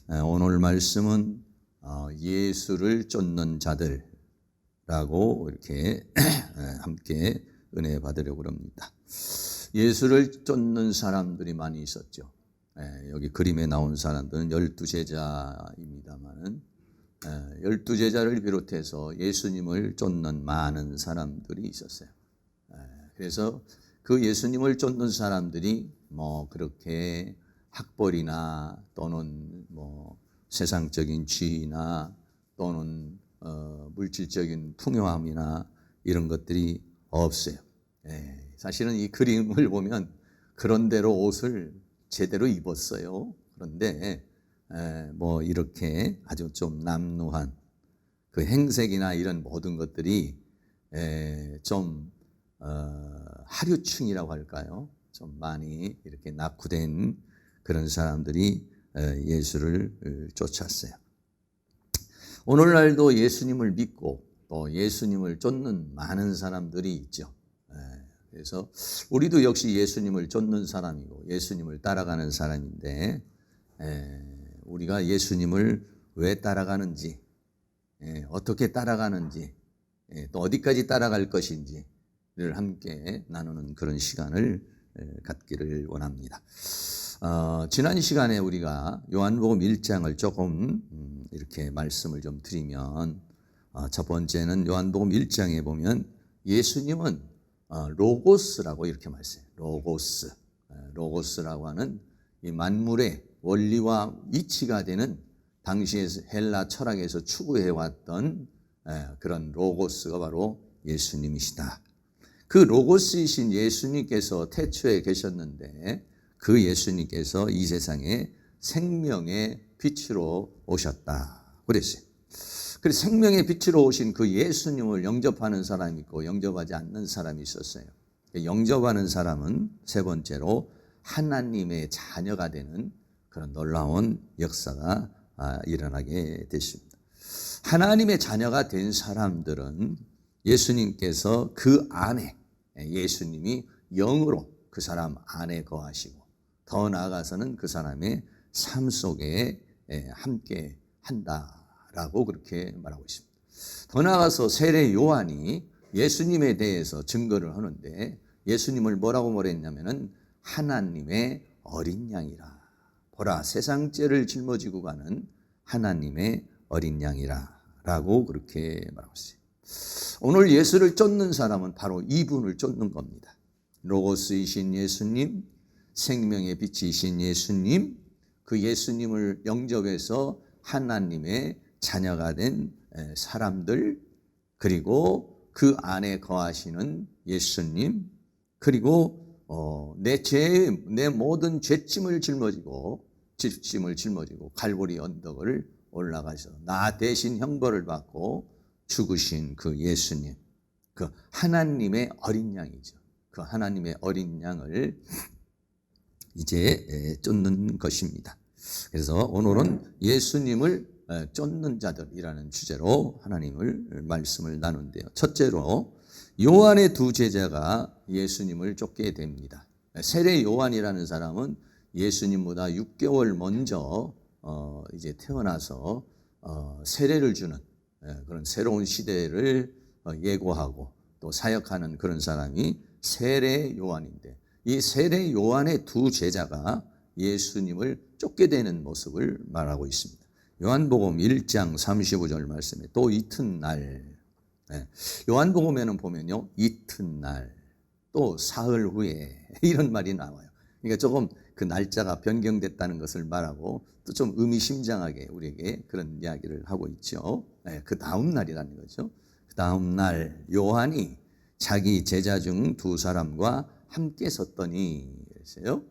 오늘 말씀은 예수를 쫓는 자들라고 이렇게 함께 은혜 받으려고 합니다. 예수를 쫓는 사람들이 많이 있었죠. 여기 그림에 나온 사람들은 12제자입니다만은 12제자를 비롯해서 예수님을 쫓는 많은 사람들이 있었어요. 그래서 그 예수님을 쫓는 사람들이 그렇게 학벌이나 또는 세상적인 지위나 또는 물질적인 풍요함이나 이런 것들이 없어요. 사실은 이 그림을 보면 그런 대로 옷을 제대로 입었어요. 그런데 이렇게 아주 좀 남루한 그 행색이나 이런 모든 것들이 좀 하류층이라고 할까요? 좀 많이 이렇게 낙후된 그런 사람들이 예수를 쫓았어요. 오늘날도 예수님을 믿고 또 예수님을 쫓는 많은 사람들이 있죠. 그래서 우리도 역시 예수님을 쫓는 사람이고 예수님을 따라가는 사람인데 우리가 예수님을 왜 따라가는지, 어떻게 따라가는지, 또 어디까지 따라갈 것인지를 함께 나누는 그런 시간을 갖기를 원합니다. 지난 시간에 우리가 요한복음 1장을 조금 이렇게 말씀을 좀 드리면, 첫 번째는 요한복음 1장에 보면 예수님은 로고스라고 이렇게 말씀해요. 로고스라고 하는 이 만물의 원리와 이치가 되는 당시의 헬라 철학에서 추구해왔던 그런 로고스가 바로 예수님이시다. 그 로고스이신 예수님께서 태초에 계셨는데 그 예수님께서 이 세상에 생명의 빛으로 오셨다 그랬어요. 그래서 생명의 빛으로 오신 그 예수님을 영접하는 사람이 있고 영접하지 않는 사람이 있었어요. 영접하는 사람은 세 번째로 하나님의 자녀가 되는 그런 놀라운 역사가 일어나게 됐습니다. 하나님의 자녀가 된 사람들은 예수님께서 그 안에, 예수님이 영으로 그 사람 안에 거하시고 더 나아가서는 그 사람의 삶 속에 함께 한다라고 그렇게 말하고 있습니다. 더 나아가서 세례 요한이 예수님에 대해서 증거를 하는데 예수님을 뭐라고 말했냐면은 하나님의 어린 양이라. 보라, 세상 죄를 짊어지고 가는 하나님의 어린 양이라 라고 그렇게 말하고 있어요. 오늘 예수를 쫓는 사람은 바로 이분을 쫓는 겁니다. 로고스이신 예수님, 생명의 빛이신 예수님, 그 예수님을 영접해서 하나님의 자녀가 된 사람들, 그리고 그 안에 거하시는 예수님, 그리고 내 모든 죄짐을 짊어지고 갈보리 언덕을 올라가서 나 대신 형벌을 받고 죽으신 그 예수님, 그 하나님의 어린 양이죠. 그 하나님의 어린 양을 이제 쫓는 것입니다. 그래서 오늘은 예수님을 쫓는 자들이라는 주제로 하나님을 말씀을 나누는데요. 첫째로 요한의 두 제자가 예수님을 쫓게 됩니다. 세례 요한이라는 사람은 예수님보다 6개월 먼저 이제 태어나서 세례를 주는 그런 새로운 시대를 예고하고 또 사역하는 그런 사람이 세례 요한인데, 이 세례 요한의 두 제자가 예수님을 쫓게 되는 모습을 말하고 있습니다. 요한복음 1장 35절 말씀에 또 이튿날, 요한복음에는 보면요, 이튿날 또 사흘 후에 이런 말이 나와요. 그러니까 조금 그 날짜가 변경됐다는 것을 말하고 또 좀 의미심장하게 우리에게 그런 이야기를 하고 있죠. 그 다음 날이라는 거죠. 그 다음 날 요한이 자기 제자 중 두 사람과 함께 섰더니 그랬어요.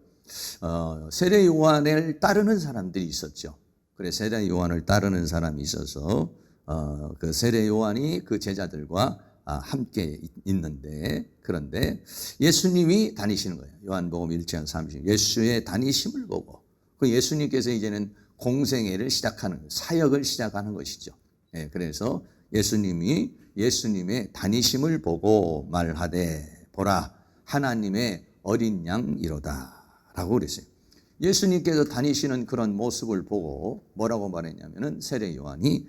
세례 요한을 따르는 사람들이 있었죠. 그래, 세례 요한을 따르는 사람이 있어서 그 세례 요한이 그 제자들과 함께 있는데, 그런데 예수님이 다니시는 거예요. 요한복음 1장 30. 예수의 다니심을 보고 그 예수님께서 이제는 공생애를 시작하는, 사역을 시작하는 것이죠. 그래서 예수님이 예수님의 다니심을 보고 말하되 보라 하나님의 어린 양이로다 라고 그랬어요. 예수님께서 다니시는 그런 모습을 보고 뭐라고 말했냐면은 세례 요한이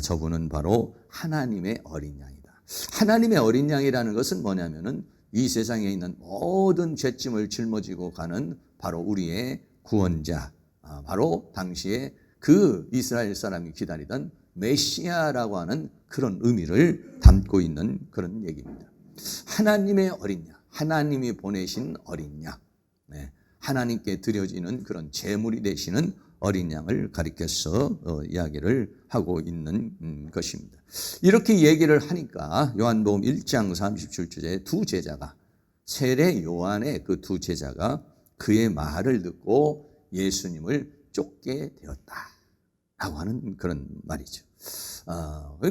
저분은 바로 하나님의 어린 양이다. 하나님의 어린 양이라는 것은 뭐냐면은 이 세상에 있는 모든 죄짐을 짊어지고 가는 바로 우리의 구원자, 바로 당시에 그 이스라엘 사람이 기다리던 메시아라고 하는 그런 의미를 담고 있는 그런 얘기입니다. 하나님의 어린 양, 하나님이 보내신 어린 양, 하나님께 드려지는 그런 제물이 되시는 어린 양을 가리켜서 이야기를 하고 있는 것입니다. 이렇게 얘기를 하니까 요한복음 1장 37절에 두 제자가, 세례 요한의 그 두 제자가 그의 말을 듣고 예수님을 쫓게 되었다라고 하는 그런 말이죠.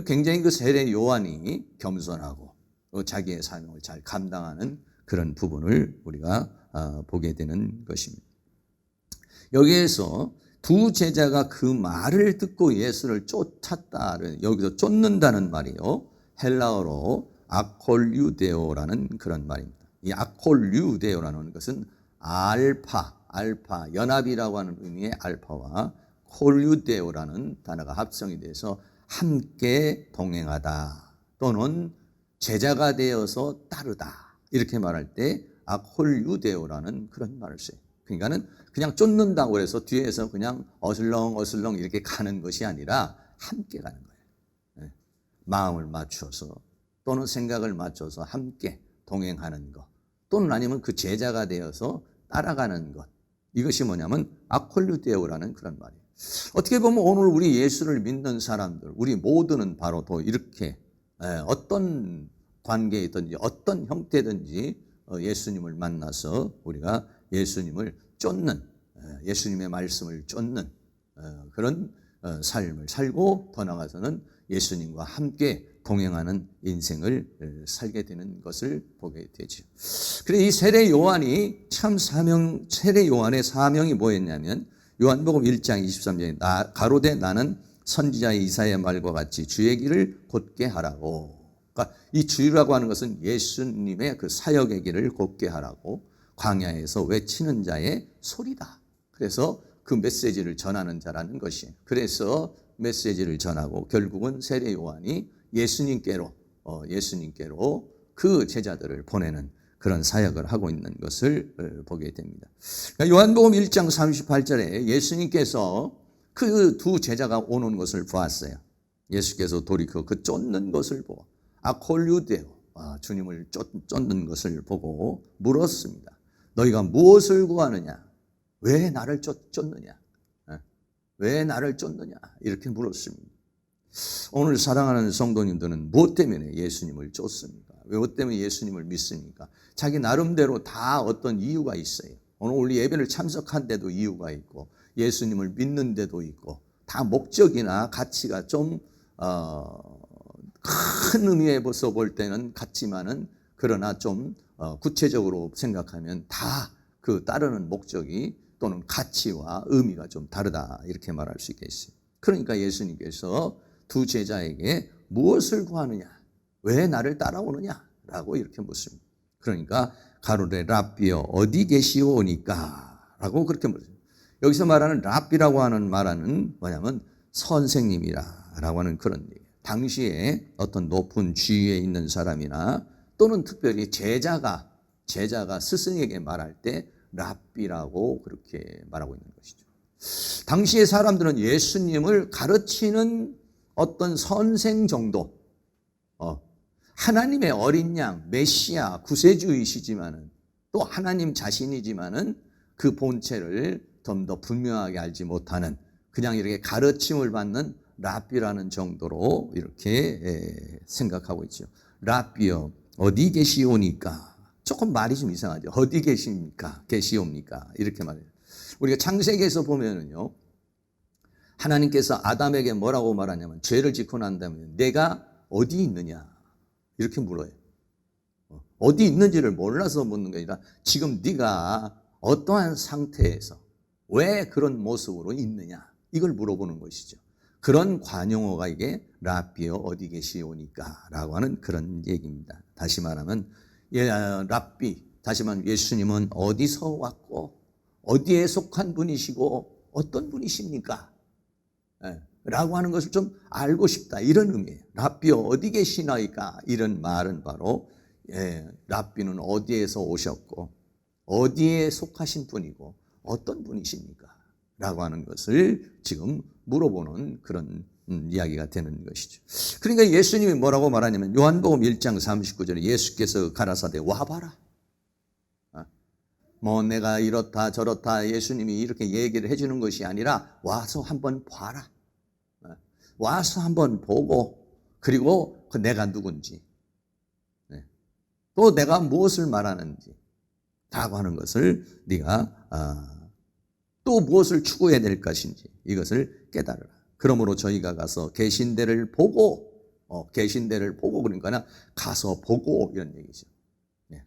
굉장히 그 세례 요한이 겸손하고 자기의 사명을 잘 감당하는 그런 부분을 우리가 보게 되는 것입니다. 여기에서 두 제자가 그 말을 듣고 예수를 쫓았다. 여기서 쫓는다는 말이요, 헬라어로 아콜류데오라는 그런 말입니다. 이 아콜류데오라는 것은 알파, 연합이라고 하는 의미의 알파와 콜류데오라는 단어가 합성이 돼서 함께 동행하다 또는 제자가 되어서 따르다, 이렇게 말할 때 아콜류데오라는 그런 말을 써요. 그러니까는 그냥 쫓는다고 해서 뒤에서 그냥 어슬렁 이렇게 가는 것이 아니라 함께 가는 거예요. 마음을 맞춰서 또는 생각을 맞춰서 함께 동행하는 것, 또는 아니면 그 제자가 되어서 따라가는 것, 이것이 뭐냐면 아콜류데오라는 그런 말이에요. 어떻게 보면 오늘 우리 예수를 믿는 사람들, 우리 모두는 바로 또 이렇게 어떤 관계이든지 어떤 형태든지 예수님을 만나서 우리가 예수님을 쫓는, 예수님의 말씀을 쫓는 그런 삶을 살고 더 나아가서는 예수님과 함께 동행하는 인생을 살게 되는 것을 보게 되죠. 그래서 이 세례 요한이 세례 요한의 사명이 뭐였냐면 요한복음 1장 23절에 가로되 나는 선지자 이사야의 말과 같이 주의 길을 곧게 하라고. 그러니까 이 주라고 하는 것은 예수님의 그 사역의 길을 곧게 하라고 광야에서 외치는 자의 소리다. 그래서 그 메시지를 전하는 자라는 것이에요. 그래서 메시지를 전하고 결국은 세례 요한이 예수님께로 그 제자들을 보내는 그런 사역을 하고 있는 것을 보게 됩니다. 그러니까 요한복음 1장 38절에 예수님께서 그 두 제자가 오는 것을 보았어요. 예수께서 돌이켜 그 쫓는 것을 보고 아콜류데오, 주님을 쫓는 것을 보고 물었습니다. 너희가 무엇을 구하느냐? 왜 나를 쫓느냐? 왜 나를 쫓느냐? 이렇게 물었습니다. 오늘 사랑하는 성도님들은 무엇 때문에 예수님을 쫓습니까? 무엇 때문에 예수님을 믿습니까? 자기 나름대로 다 어떤 이유가 있어요. 오늘 우리 예배를 참석한 데도 이유가 있고 예수님을 믿는 데도 있고 다 목적이나 가치가 좀 큰 의미에서 볼 때는 같지만은 그러나 좀 구체적으로 생각하면 다 그 따르는 목적이 또는 가치와 의미가 좀 다르다, 이렇게 말할 수 있겠어요. 그러니까 예수님께서 두 제자에게 무엇을 구하느냐? 왜 나를 따라오느냐? 라고 이렇게 묻습니다. 그러니까 가로되 랍비여 어디 계시오니까? 라고 그렇게 물었어요. 여기서 말하는 랍비라고 하는 말은 뭐냐면 선생님이라 라고 하는 그런 얘기예요. 당시에 어떤 높은 지위에 있는 사람이나 또는 특별히 제자가 스승에게 말할 때 랍비라고 그렇게 말하고 있는 것이죠. 당시의 사람들은 예수님을 가르치는 어떤 선생 정도, 하나님의 어린 양, 메시아, 구세주이시지만은 또 하나님 자신이지만은 그 본체를 좀 더 분명하게 알지 못하는, 그냥 이렇게 가르침을 받는 랍비라는 정도로 이렇게 생각하고 있죠. 랍비여 어디 계시오니까. 조금 말이 좀 이상하죠. 어디 계십니까? 계시옵니까? 이렇게 말해요. 우리가 창세기에서 보면은요, 하나님께서 아담에게 뭐라고 말하냐면 죄를 짓고 난 다음에 내가 어디 있느냐 이렇게 물어요. 어디 있는지를 몰라서 묻는 게 아니라 지금 네가 어떠한 상태에서 왜 그런 모습으로 있느냐 이걸 물어보는 것이죠. 그런 관용어가 이게 랍비여 어디 계시오니까 라고 하는 그런 얘기입니다. 다시 말하면 랍비, 다시 말하면 예수님은 어디서 왔고 어디에 속한 분이시고 어떤 분이십니까? 라고 하는 것을 좀 알고 싶다, 이런 의미예요. 랍비여 어디 계시나이까? 이런 말은 바로 랍비는 어디에서 오셨고 어디에 속하신 분이고 어떤 분이십니까? 라고 하는 것을 지금 물어보는 그런 이야기가 되는 것이죠. 그러니까 예수님이 뭐라고 말하냐면 요한복음 1장 39절에 예수께서 가라사대 와봐라. 뭐 내가 이렇다 저렇다 예수님이 이렇게 얘기를 해주는 것이 아니라 와서 한번 봐라. 와서 한번 보고 그리고 내가 누군지 또 내가 무엇을 말하는지 라고 하는 것을 네가 또 무엇을 추구해야 될 것인지 이것을 깨달으라. 그러므로 저희가 가서 계신 데를 보고 그러니까 가서 보고 이런 얘기죠.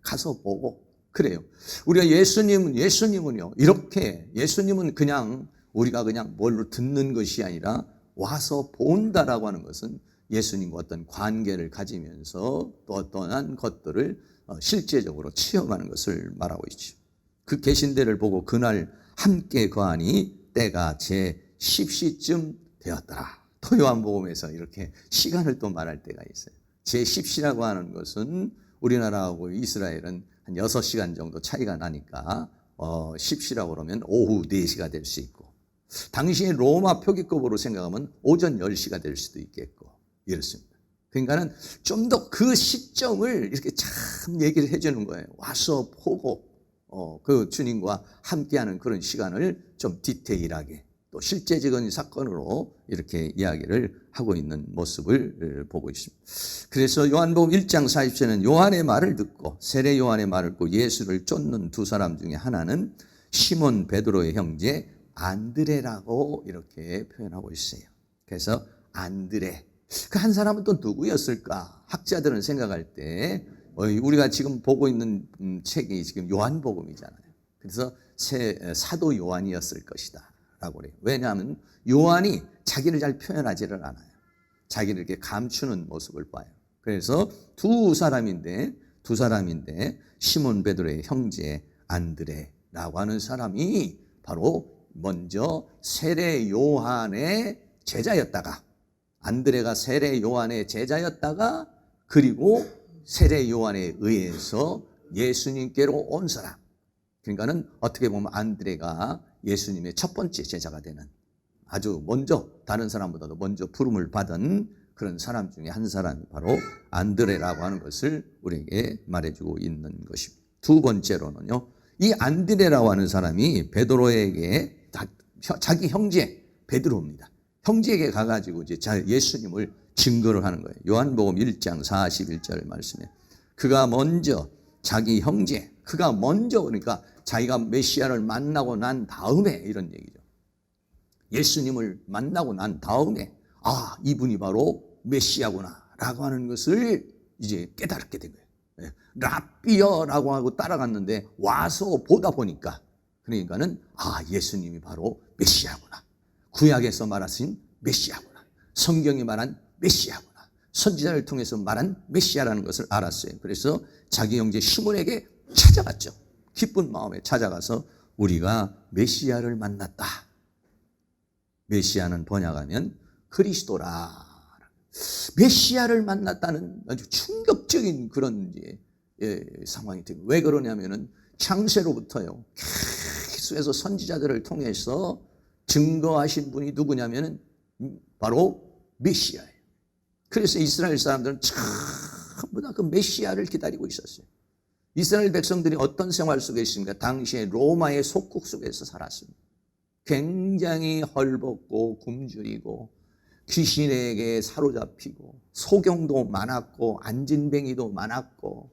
가서 보고. 그래요. 우리가 예수님은요 이렇게 예수님은 그냥 우리가 그냥 뭘로 듣는 것이 아니라 와서 본다라고 하는 것은 예수님과 어떤 관계를 가지면서 또 어떠한 것들을 실제적으로 체험하는 것을 말하고 있죠. 그 계신 데를 보고 그날 함께 거하니 때가 제 10시쯤 되었더라. 또 요한복음에서 이렇게 시간을 또 말할 때가 있어요. 제 10시라고 하는 것은 우리나라하고 이스라엘은 한 6시간 정도 차이가 나니까 10시라고 그러면 오후 4시가 될 수 있고 당시에 로마 표기급으로 생각하면 오전 10시가 될 수도 있겠고 이렇습니다. 그러니까는 좀 더 그 시점을 이렇게 참 얘기를 해주는 거예요. 와서 보고 그 주님과 함께하는 그런 시간을 좀 디테일하게 또 실제적인 사건으로 이렇게 이야기를 하고 있는 모습을 보고 있습니다. 그래서 요한복음 1장 40절에는 요한의 말을 듣고 세례 요한의 말을 듣고 예수를 쫓는 두 사람 중에 하나는 시몬 베드로의 형제 안드레라고 이렇게 표현하고 있어요. 그래서 안드레 그 한 사람은 또 누구였을까? 학자들은 생각할 때 우리가 지금 보고 있는 책이 지금 요한복음이잖아요. 그래서 사도 요한이었을 것이다 라고 그래요. 왜냐하면 요한이 자기를 잘 표현하지를 않아요. 자기를 이렇게 감추는 모습을 봐요. 그래서 두 사람인데 시몬 베드로의 형제 안드레라고 하는 사람이 바로 먼저 세례 요한의 제자였다가 안드레가 세례 요한의 제자였다가 그리고 세례 요한에 의해서 예수님께로 온 사람. 그러니까는 어떻게 보면 안드레가 예수님의 첫 번째 제자가 되는 아주 먼저 다른 사람보다도 먼저 부름을 받은 그런 사람 중에 한 사람이 바로 안드레라고 하는 것을 우리에게 말해주고 있는 것입니다. 두 번째로는요, 이 안드레라고 하는 사람이 베드로에게 자기 형제 베드로입니다. 형제에게 가가지고 이제 예수님을 증거를 하는 거예요. 요한복음 1장 41절 말씀에 그가 먼저 자기 형제 그가 먼저 그러니까 자기가 메시아를 만나고 난 다음에 이런 얘기죠. 예수님을 만나고 난 다음에 이분이 바로 메시아구나 라고 하는 것을 이제 깨닫게 된 거예요. 랍비여라고 하고 따라갔는데 와서 보다 보니까 그러니까는 예수님이 바로 메시아구나. 구약에서 말하신 메시아구나. 성경이 말한 메시아구나. 선지자를 통해서 말한 메시아라는 것을 알았어요. 그래서 자기 형제 시몬에게 찾아갔죠. 기쁜 마음에 찾아가서 우리가 메시아를 만났다. 메시아는 번역하면 그리스도라. 메시아를 만났다는 아주 충격적인 그런 상황이 됩니다. 왜 그러냐면은 창세로부터요 계속해서 선지자들을 통해서 증거하신 분이 누구냐면은 바로 메시아예요. 그래서 이스라엘 사람들은 전부 다 그 메시아를 기다리고 있었어요. 이스라엘 백성들이 어떤 생활 속에 있습니까? 당시에 로마의 속국 속에서 살았습니다. 굉장히 헐벗고 굶주리고 귀신에게 사로잡히고 소경도 많았고 안진뱅이도 많았고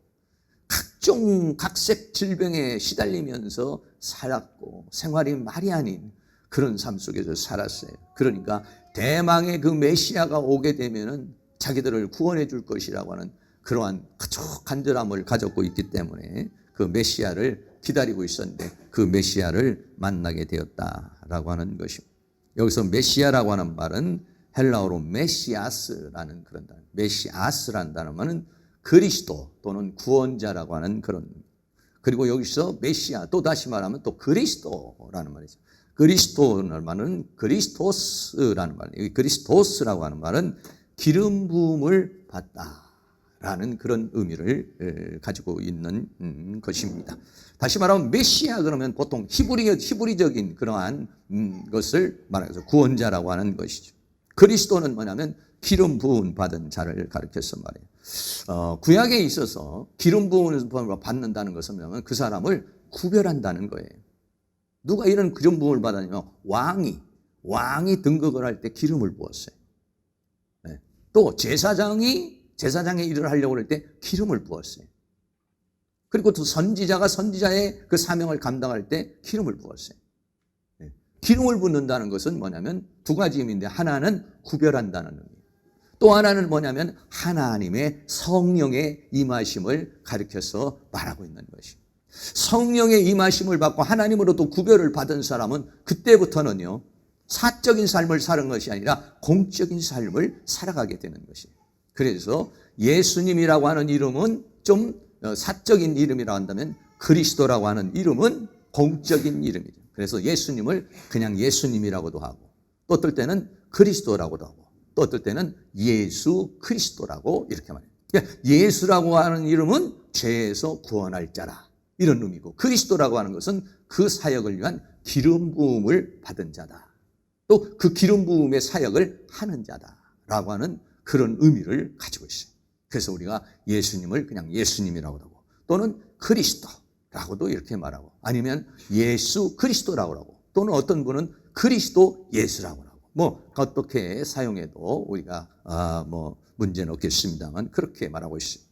각색 질병에 시달리면서 살았고 생활이 말이 아닌 그런 삶 속에서 살았어요. 그러니까 대망의 그 메시아가 오게 되면은 자기들을 구원해 줄 것이라고 하는 그러한 간절함을 가졌고 있기 때문에 그 메시아를 기다리고 있었는데 그 메시아를 만나게 되었다라고 하는 것입니다. 여기서 메시아라고 하는 말은 헬라어로 메시아스라는 그런 단어, 메시아스라는 단어는 그리스도 또는 구원자라고 하는 그런 그리고 여기서 메시아, 또 다시 말하면 또 그리스도라는 말이죠. 그리스도라는 말은 그리스토스라는 말이에요. 그리스토스라고 하는 말은 기름 부음을 받다라는 그런 의미를 가지고 있는 것입니다. 다시 말하면 메시아 그러면 보통 히브리적인 그러한 것을 말해서 구원자라고 하는 것이죠. 그리스도는 뭐냐면 기름 부음 받은 자를 가리켜서 말이에요. 구약에 있어서 기름 부음을 받는다는 것은 뭐냐면 그 사람을 구별한다는 거예요. 누가 이런 기름 부음을 받았냐면 왕이 등극을 할 때 기름을 부었어요. 네. 또 제사장의 일을 하려고 할 때 기름을 부었어요. 그리고 또 선지자가 선지자의 그 사명을 감당할 때 기름을 부었어요. 네. 기름을 붓는다는 것은 뭐냐면 두 가지 의미인데, 하나는 구별한다는 의미, 또 하나는 뭐냐면 하나님의 성령의 임하심을 가리켜서 말하고 있는 것입니다. 성령의 임하심을 받고 하나님으로부터 구별을 받은 사람은 그때부터는요, 사적인 삶을 사는 것이 아니라 공적인 삶을 살아가게 되는 것이에요. 그래서 예수님이라고 하는 이름은 좀 사적인 이름이라고 한다면, 그리스도라고 하는 이름은 공적인 이름이죠. 그래서 예수님을 그냥 예수님이라고도 하고, 또 어떨 때는 그리스도라고도 하고, 또 어떨 때는 예수 그리스도라고 이렇게 말해요. 그러니까 예수라고 하는 이름은 죄에서 구원할 자라, 이런 의미고, 그리스도라고 하는 것은 그 사역을 위한 기름 부음을 받은 자다, 또 그 기름 부음의 사역을 하는 자다라고 하는 그런 의미를 가지고 있어요. 그래서 우리가 예수님을 그냥 예수님이라고 하고, 또는 그리스도라고도 이렇게 말하고, 아니면 예수 그리스도라고 하고, 또는 어떤 분은 그리스도 예수라고 하고, 뭐 어떻게 사용해도 우리가 문제는 없겠습니다만 그렇게 말하고 있어요.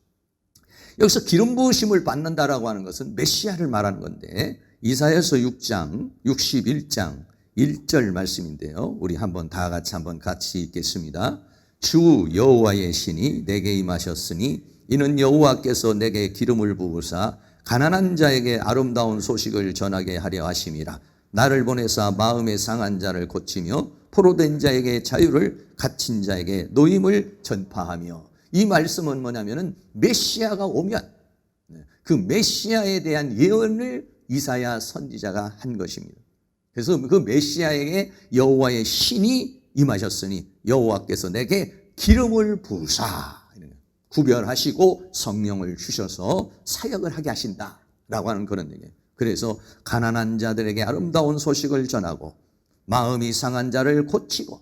여기서 기름 부으심을 받는다라고 하는 것은 메시아를 말하는 건데, 이사야서 6장 61장 1절 말씀인데요. 우리 다 같이 읽겠습니다. 주 여호와의 신이 내게 임하셨으니 이는 여호와께서 내게 기름을 부으사 가난한 자에게 아름다운 소식을 전하게 하려 하심이라. 나를 보내사 마음에 상한 자를 고치며 포로된 자에게 자유를, 갇힌 자에게 노임을 전파하며. 이 말씀은 뭐냐면은 메시아가 오면 그 메시아에 대한 예언을 이사야 선지자가 한 것입니다. 그래서 그 메시아에게 여호와의 신이 임하셨으니 여호와께서 내게 기름을 부으사, 구별하시고 성령을 주셔서 사역을 하게 하신다라고 하는 그런 얘기예요. 그래서 가난한 자들에게 아름다운 소식을 전하고, 마음이 상한 자를 고치고,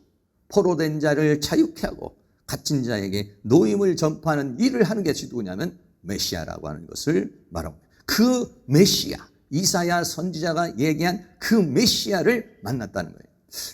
포로된 자를 자유케 하고, 갇힌 자에게 노임을 전파하는 일을 하는 게 누구냐면 메시아라고 하는 것을 말하고, 그 메시아, 이사야 선지자가 얘기한 그 메시아를 만났다는 거예요.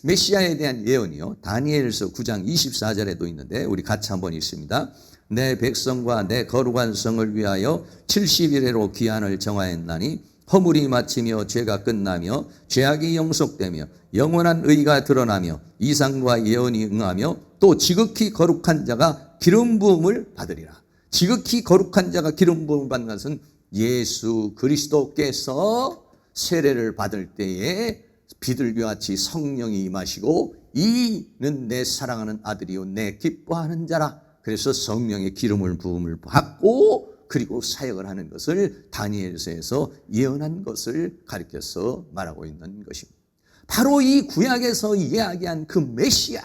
메시아에 대한 예언이요, 다니엘서 9장 24절에도 있는데 우리 같이 한번 읽습니다. 내 백성과 내 거룩한 성을 위하여 70일에로 기한을 정하였나니 허물이 마치며 죄가 끝나며 죄악이 영속되며 영원한 의가 드러나며 이상과 예언이 응하며 또 지극히 거룩한 자가 기름 부음을 받으리라. 지극히 거룩한 자가 기름 부음을 받는 것은 예수 그리스도께서 세례를 받을 때에 비둘기와 같이 성령이 임하시고, 이는 내 사랑하는 아들이요 내 기뻐하는 자라. 그래서 성령의 기름을 부음을 받고 그리고 사역을 하는 것을 다니엘서에서 예언한 것을 가리켜서 말하고 있는 것입니다. 바로 이 구약에서 이야기한 그 메시아,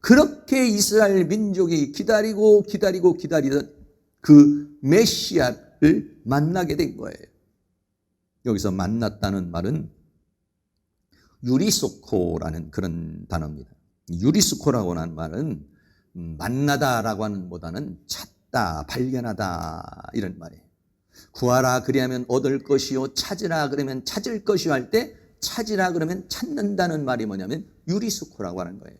그렇게 이스라엘 민족이 기다리던 그 메시아를 만나게 된 거예요. 여기서 만났다는 말은 유리소코라는 그런 단어입니다. 유리소코라고 하는 말은 만나다라고 하는 보다는 찾다, 발견하다, 이런 말이에요. 구하라 그리하면 얻을 것이요, 찾으라 그러면 찾을 것이요 할 때 찾으라 그러면 찾는다는 말이 뭐냐면 유리소코라고 하는 거예요.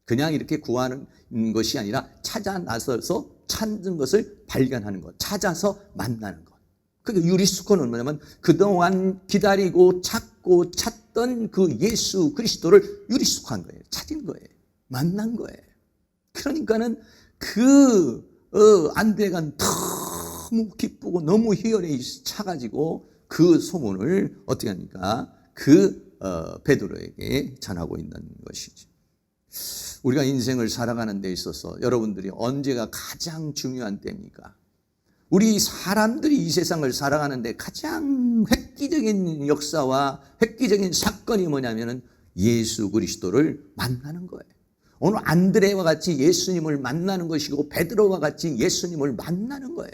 그냥 이렇게 구하는 것이 아니라 찾아 나서서 찾는 것을 발견하는 것, 찾아서 만나는 것. 그러니까 유리수코는 뭐냐면 그동안 기다리고 찾고 찾던 그 예수 그리스도를 유리수코한 거예요. 찾은 거예요. 만난 거예요. 그러니까는 안데가 너무 기쁘고 너무 희열에 차가지고 그 소문을 어떻게 합니까? 베드로에게 전하고 있는 것이죠. 우리가 인생을 살아가는 데 있어서 여러분들이 언제가 가장 중요한 때입니까? 우리 사람들이 이 세상을 살아가는데 가장 획기적인 역사와 획기적인 사건이 뭐냐면은 예수 그리스도를 만나는 거예요. 오늘 안드레와 같이 예수님을 만나는 것이고 베드로와 같이 예수님을 만나는 거예요.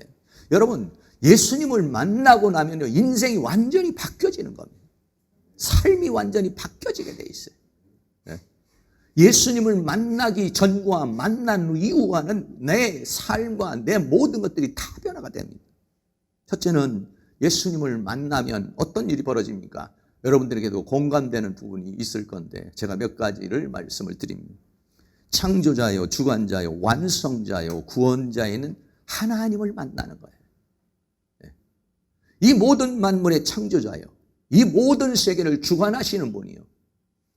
여러분, 예수님을 만나고 나면요, 인생이 완전히 바뀌어지는 겁니다. 삶이 완전히 바뀌어지게 돼 있어요. 예수님을 만나기 전과 만난 후 이후와는 내 삶과 내 모든 것들이 다 변화가 됩니다. 첫째는 예수님을 만나면 어떤 일이 벌어집니까? 여러분들에게도 공감되는 부분이 있을 건데 제가 몇 가지를 말씀을 드립니다. 창조자요, 주관자요, 완성자요, 구원자에는 하나님을 만나는 거예요. 이 모든 만물의 창조자요, 이 모든 세계를 주관하시는 분이요,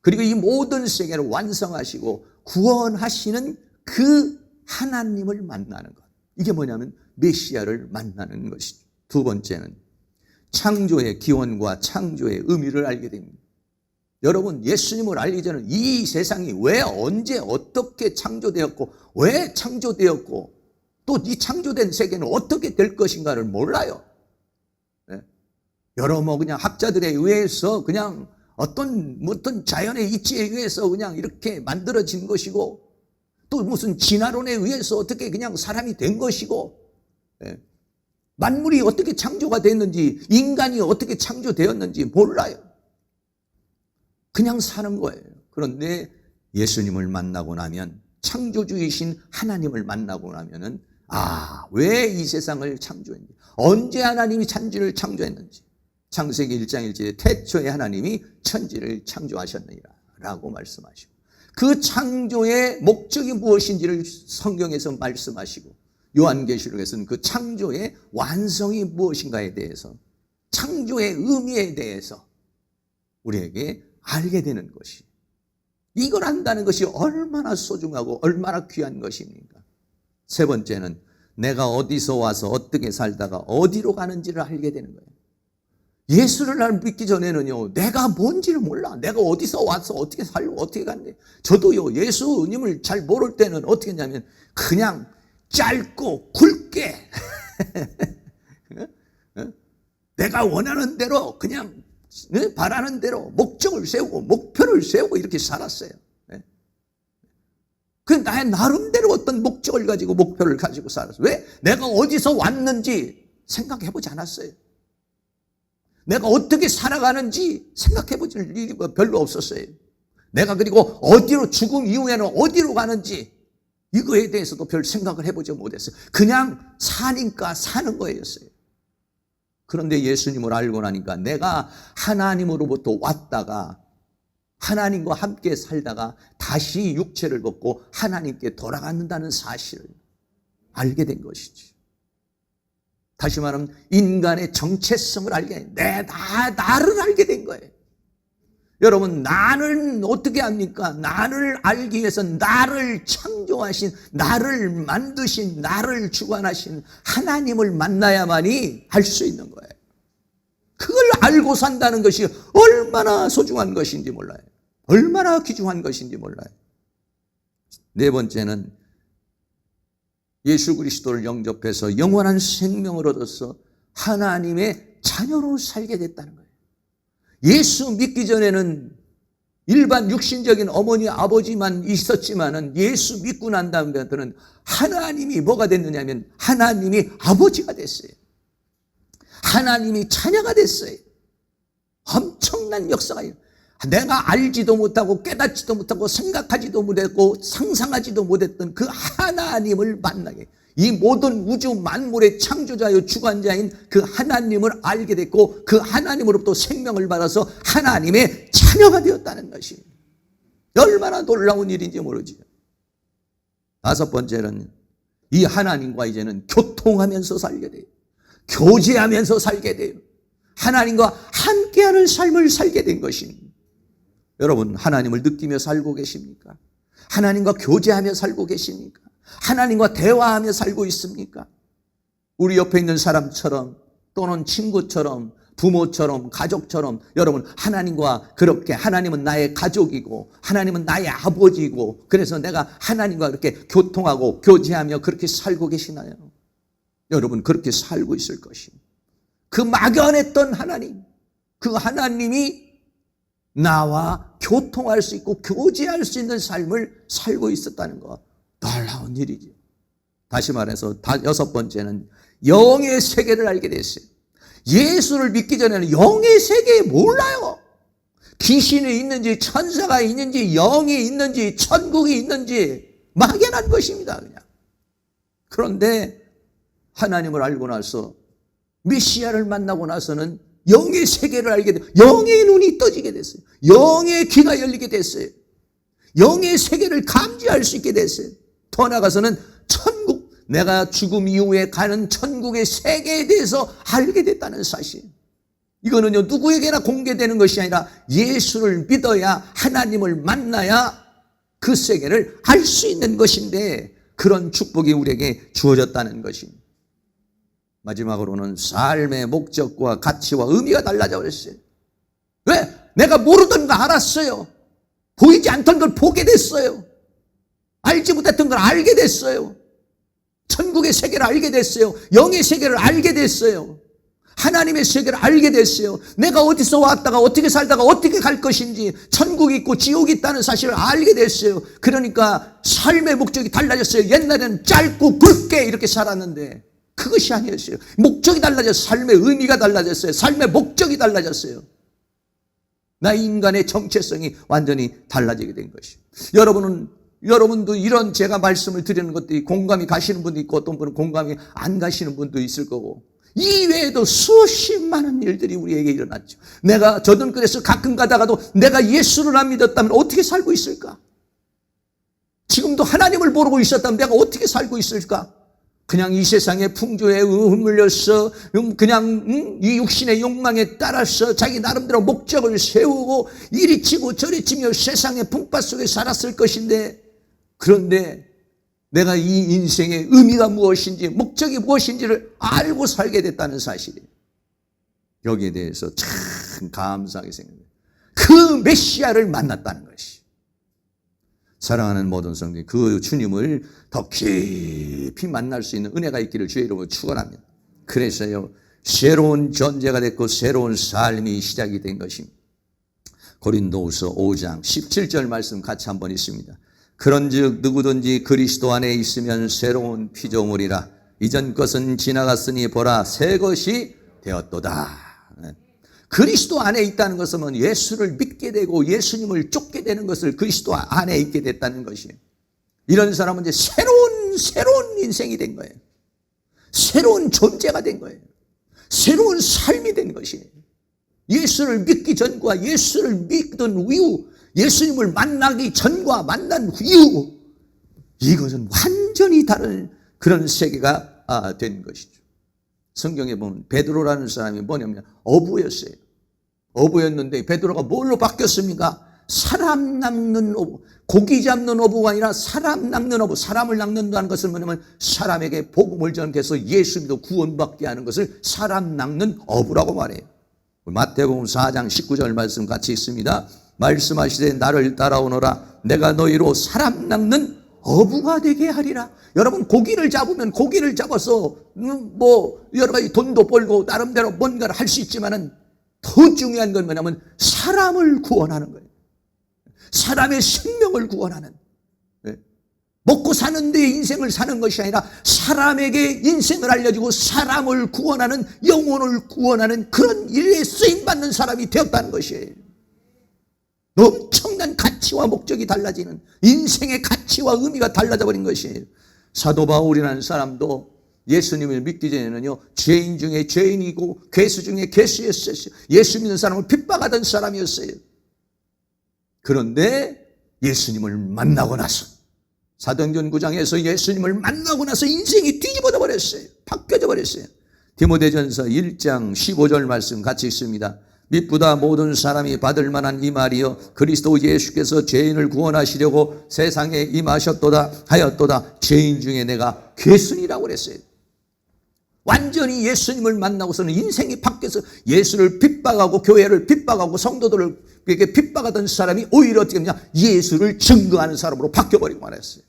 그리고 이 모든 세계를 완성하시고 구원하시는 그 하나님을 만나는 것. 이게 뭐냐면 메시아를 만나는 것이죠. 두 번째는 창조의 기원과 창조의 의미를 알게 됩니다. 여러분, 예수님을 알기 전에 이 세상이 왜, 언제, 어떻게 창조되었고 왜 창조되었고 또 이 창조된 세계는 어떻게 될 것인가를 몰라요. 여러 그냥 학자들에 의해서 그냥 어떤 자연의 이치에 의해서 그냥 이렇게 만들어진 것이고 또 무슨 진화론에 의해서 어떻게 그냥 사람이 된 것이고, 만물이 어떻게 창조가 됐는지, 인간이 어떻게 창조되었는지 몰라요. 그냥 사는 거예요. 그런데 예수님을 만나고 나면, 창조주이신 하나님을 만나고 나면은 왜 이 세상을 창조했는지, 언제 하나님이 천지를 창조했는지, 창세기 1장 1절에 태초에 하나님이 천지를 창조하셨느니라 라고 말씀하시고, 그 창조의 목적이 무엇인지를 성경에서 말씀하시고, 요한계시록에서는 그 창조의 완성이 무엇인가에 대해서, 창조의 의미에 대해서 우리에게 알게 되는 것이, 이걸 안다는 것이 얼마나 소중하고 얼마나 귀한 것입니까? 세 번째는 내가 어디서 와서 어떻게 살다가 어디로 가는지를 알게 되는 거예요. 예수를 믿기 전에는요, 내가 뭔지를 몰라. 내가 어디서 와서 어떻게 살고 어떻게 갔는데, 저도요, 예수님을 잘 모를 때는 어떻게 했냐면 그냥 짧고 굵게 내가 원하는 대로 그냥 바라는 대로 목적을 세우고 목표를 세우고 이렇게 살았어요. 그 나의 나름대로 어떤 목적을 가지고 목표를 가지고 살았어요. 왜? 내가 어디서 왔는지 생각해보지 않았어요. 내가 어떻게 살아가는지 생각해보질 일이 별로 없었어요. 내가 그리고 어디로, 죽음 이후에는 어디로 가는지 이거에 대해서도 별 생각을 해보지 못했어요. 그냥 사니까 사는 거였어요. 그런데 예수님을 알고 나니까 내가 하나님으로부터 왔다가 하나님과 함께 살다가 다시 육체를 벗고 하나님께 돌아간다는 사실을 알게 된 것이지. 다시 말하면 인간의 정체성을 알게, 나를 알게 된 거예요. 여러분, 나는 어떻게 합니까? 나를 알기 위해서 나를 창조하신, 나를 만드신, 나를 주관하신 하나님을 만나야만이 알 수 있는 거예요. 그걸 알고 산다는 것이 얼마나 소중한 것인지 몰라요. 얼마나 귀중한 것인지 몰라요. 네 번째는 예수 그리스도를 영접해서 영원한 생명을 얻어서 하나님의 자녀로 살게 됐다는 거예요. 예수 믿기 전에는 일반 육신적인 어머니 아버지만 있었지만은 예수 믿고 난 다음부터는 하나님이 뭐가 됐느냐면 하나님이 아버지가 됐어요. 하나님이 자녀가 됐어요. 엄청난 역사가 있어요. 내가 알지도 못하고 깨닫지도 못하고 생각하지도 못했고 상상하지도 못했던 그 하나님을 만나게, 이 모든 우주 만물의 창조자요 주관자인 그 하나님을 알게 됐고 그 하나님으로부터 생명을 받아서 하나님의 자녀가 되었다는 것이 얼마나 놀라운 일인지 모르지요. 다섯 번째는 이 하나님과 이제는 교통하면서 살게 돼요. 교제하면서 살게 돼요. 하나님과 함께하는 삶을 살게 된 것입니다. 여러분, 하나님을 느끼며 살고 계십니까? 하나님과 교제하며 살고 계십니까? 하나님과 대화하며 살고 있습니까? 우리 옆에 있는 사람처럼 또는 친구처럼 부모처럼 가족처럼 여러분, 하나님과 그렇게, 하나님은 나의 가족이고 하나님은 나의 아버지이고 그래서 내가 하나님과 그렇게 교통하고 교제하며 그렇게 살고 계시나요? 여러분 그렇게 살고 있을 것입니다. 그 막연했던 하나님, 그 하나님이 나와 교통할 수 있고 교제할 수 있는 삶을 살고 있었다는 거, 놀라운 일이죠. 다시 말해서 여섯 번째는 영의 세계를 알게 됐어요. 예수를 믿기 전에는 영의 세계에 몰라요. 귀신이 있는지 천사가 있는지 영이 있는지 천국이 있는지 막연한 것입니다. 그냥. 그런데 하나님을 알고 나서 메시아를 만나고 나서는 영의 세계를 알게 돼요. 영의 눈이 떠지게 됐어요. 영의 귀가 열리게 됐어요. 영의 세계를 감지할 수 있게 됐어요. 더 나아가서는 천국, 내가 죽음 이후에 가는 천국의 세계에 대해서 알게 됐다는 사실. 이거는요, 누구에게나 공개되는 것이 아니라 예수를 믿어야, 하나님을 만나야 그 세계를 알 수 있는 것인데, 그런 축복이 우리에게 주어졌다는 것입니다. 마지막으로는 삶의 목적과 가치와 의미가 달라져 버렸어요. 왜? 내가 모르던 거 알았어요. 보이지 않던 걸 보게 됐어요. 알지 못했던 걸 알게 됐어요. 천국의 세계를 알게 됐어요. 영의 세계를 알게 됐어요. 하나님의 세계를 알게 됐어요. 내가 어디서 왔다가 어떻게 살다가 어떻게 갈 것인지, 천국이 있고 지옥이 있다는 사실을 알게 됐어요. 그러니까 삶의 목적이 달라졌어요. 옛날에는 짧고 굵게 이렇게 살았는데 그것이 아니었어요. 목적이 달라졌어요. 삶의 의미가 달라졌어요. 삶의 목적이 달라졌어요. 나 인간의 정체성이 완전히 달라지게 된 것이에요. 여러분도 이런 제가 말씀을 드리는 것들이 공감이 가시는 분도 있고 어떤 분은 공감이 안 가시는 분도 있을 거고, 이외에도 수십 많은 일들이 우리에게 일어났죠. 저는 그래서 가끔 가다가도 내가 예수를 안 믿었다면 어떻게 살고 있을까? 지금도 하나님을 모르고 있었다면 내가 어떻게 살고 있을까? 그냥 이 세상의 풍조에 흠물려서 그냥 이 육신의 욕망에 따라서 자기 나름대로 목적을 세우고 이리 치고 저리 치며 세상의 풍파 속에 살았을 것인데, 그런데 내가 이 인생의 의미가 무엇인지 목적이 무엇인지를 알고 살게 됐다는 사실이에요. 여기에 대해서 참 감사하게 생각해요. 그 메시아를 만났다는 것이. 사랑하는 모든 성도님, 그 주님을 더 깊이 만날 수 있는 은혜가 있기를 주의 이름으로 축원합니다. 그래서요, 새로운 존재가 됐고 새로운 삶이 시작이 된 것입니다. 고린도후서 5장 17절 말씀 같이 한번 있습니다. 그런즉 누구든지 그리스도 안에 있으면 새로운 피조물이라. 이전 것은 지나갔으니 보라 새 것이 되었도다. 그리스도 안에 있다는 것은 예수를 믿게 되고 예수님을 쫓게 되는 것을 그리스도 안에 있게 됐다는 것이에요. 이런 사람은 이제 새로운 인생이 된 거예요. 새로운 존재가 된 거예요. 새로운 삶이 된 것이에요. 예수를 믿기 전과 예수를 믿던 이후, 예수님을 만나기 전과 만난 이후, 이것은 완전히 다른 그런 세계가 된 것이죠. 성경에 보면 베드로라는 사람이 뭐냐면 어부였어요. 어부였는데 베드로가 뭘로 바뀌었습니까? 사람 낚는 어부, 고기 잡는 어부가 아니라 사람 낚는 어부. 사람을 낚는다는 것은 뭐냐면 사람에게 복음을 전해서 예수 믿어 구원받게 하는 것을 사람 낚는 어부라고 말해요. 마태복음 4장 19절 말씀 같이 있습니다. 말씀하시되 나를 따라오너라. 내가 너희로 사람 낚는 어부가 되게 하리라. 여러분, 고기를 잡으면 고기를 잡아서 여러 가지 돈도 벌고 나름대로 뭔가를 할 수 있지만은 더 중요한 건 뭐냐면 사람을 구원하는 거예요. 사람의 생명을 구원하는, 먹고 사는 데 인생을 사는 것이 아니라 사람에게 인생을 알려주고 사람을 구원하는, 영혼을 구원하는 그런 일에 쓰임받는 사람이 되었다는 것이에요. 엄청난 가치와 목적이 달라지는, 인생의 가치와 의미가 달라져 버린 것이에요. 사도 바울이라는 사람도 예수님을 믿기 전에는요, 죄인 중에 죄인이고 괴수 중에 괴수였어요. 예수 믿는 사람을 핍박하던 사람이었어요. 그런데 예수님을 만나고 나서, 사도행전 9장에서 예수님을 만나고 나서 인생이 뒤집어져 버렸어요. 바뀌어져 버렸어요. 디모데전서 1장 15절 말씀 같이 있습니다. 믿보다 모든 사람이 받을 만한 이 말이요 그리스도 예수께서 죄인을 구원하시려고 세상에 임하셨도다 하였도다. 죄인 중에 내가 괴순이라고 그랬어요. 완전히 예수님을 만나고서는 인생이 바뀌어서 예수를 핍박하고 교회를 핍박하고 성도들에게 핍박하던 사람이 오히려 어떻게 했냐, 예수를 증거하는 사람으로 바뀌어버리고 말았어요.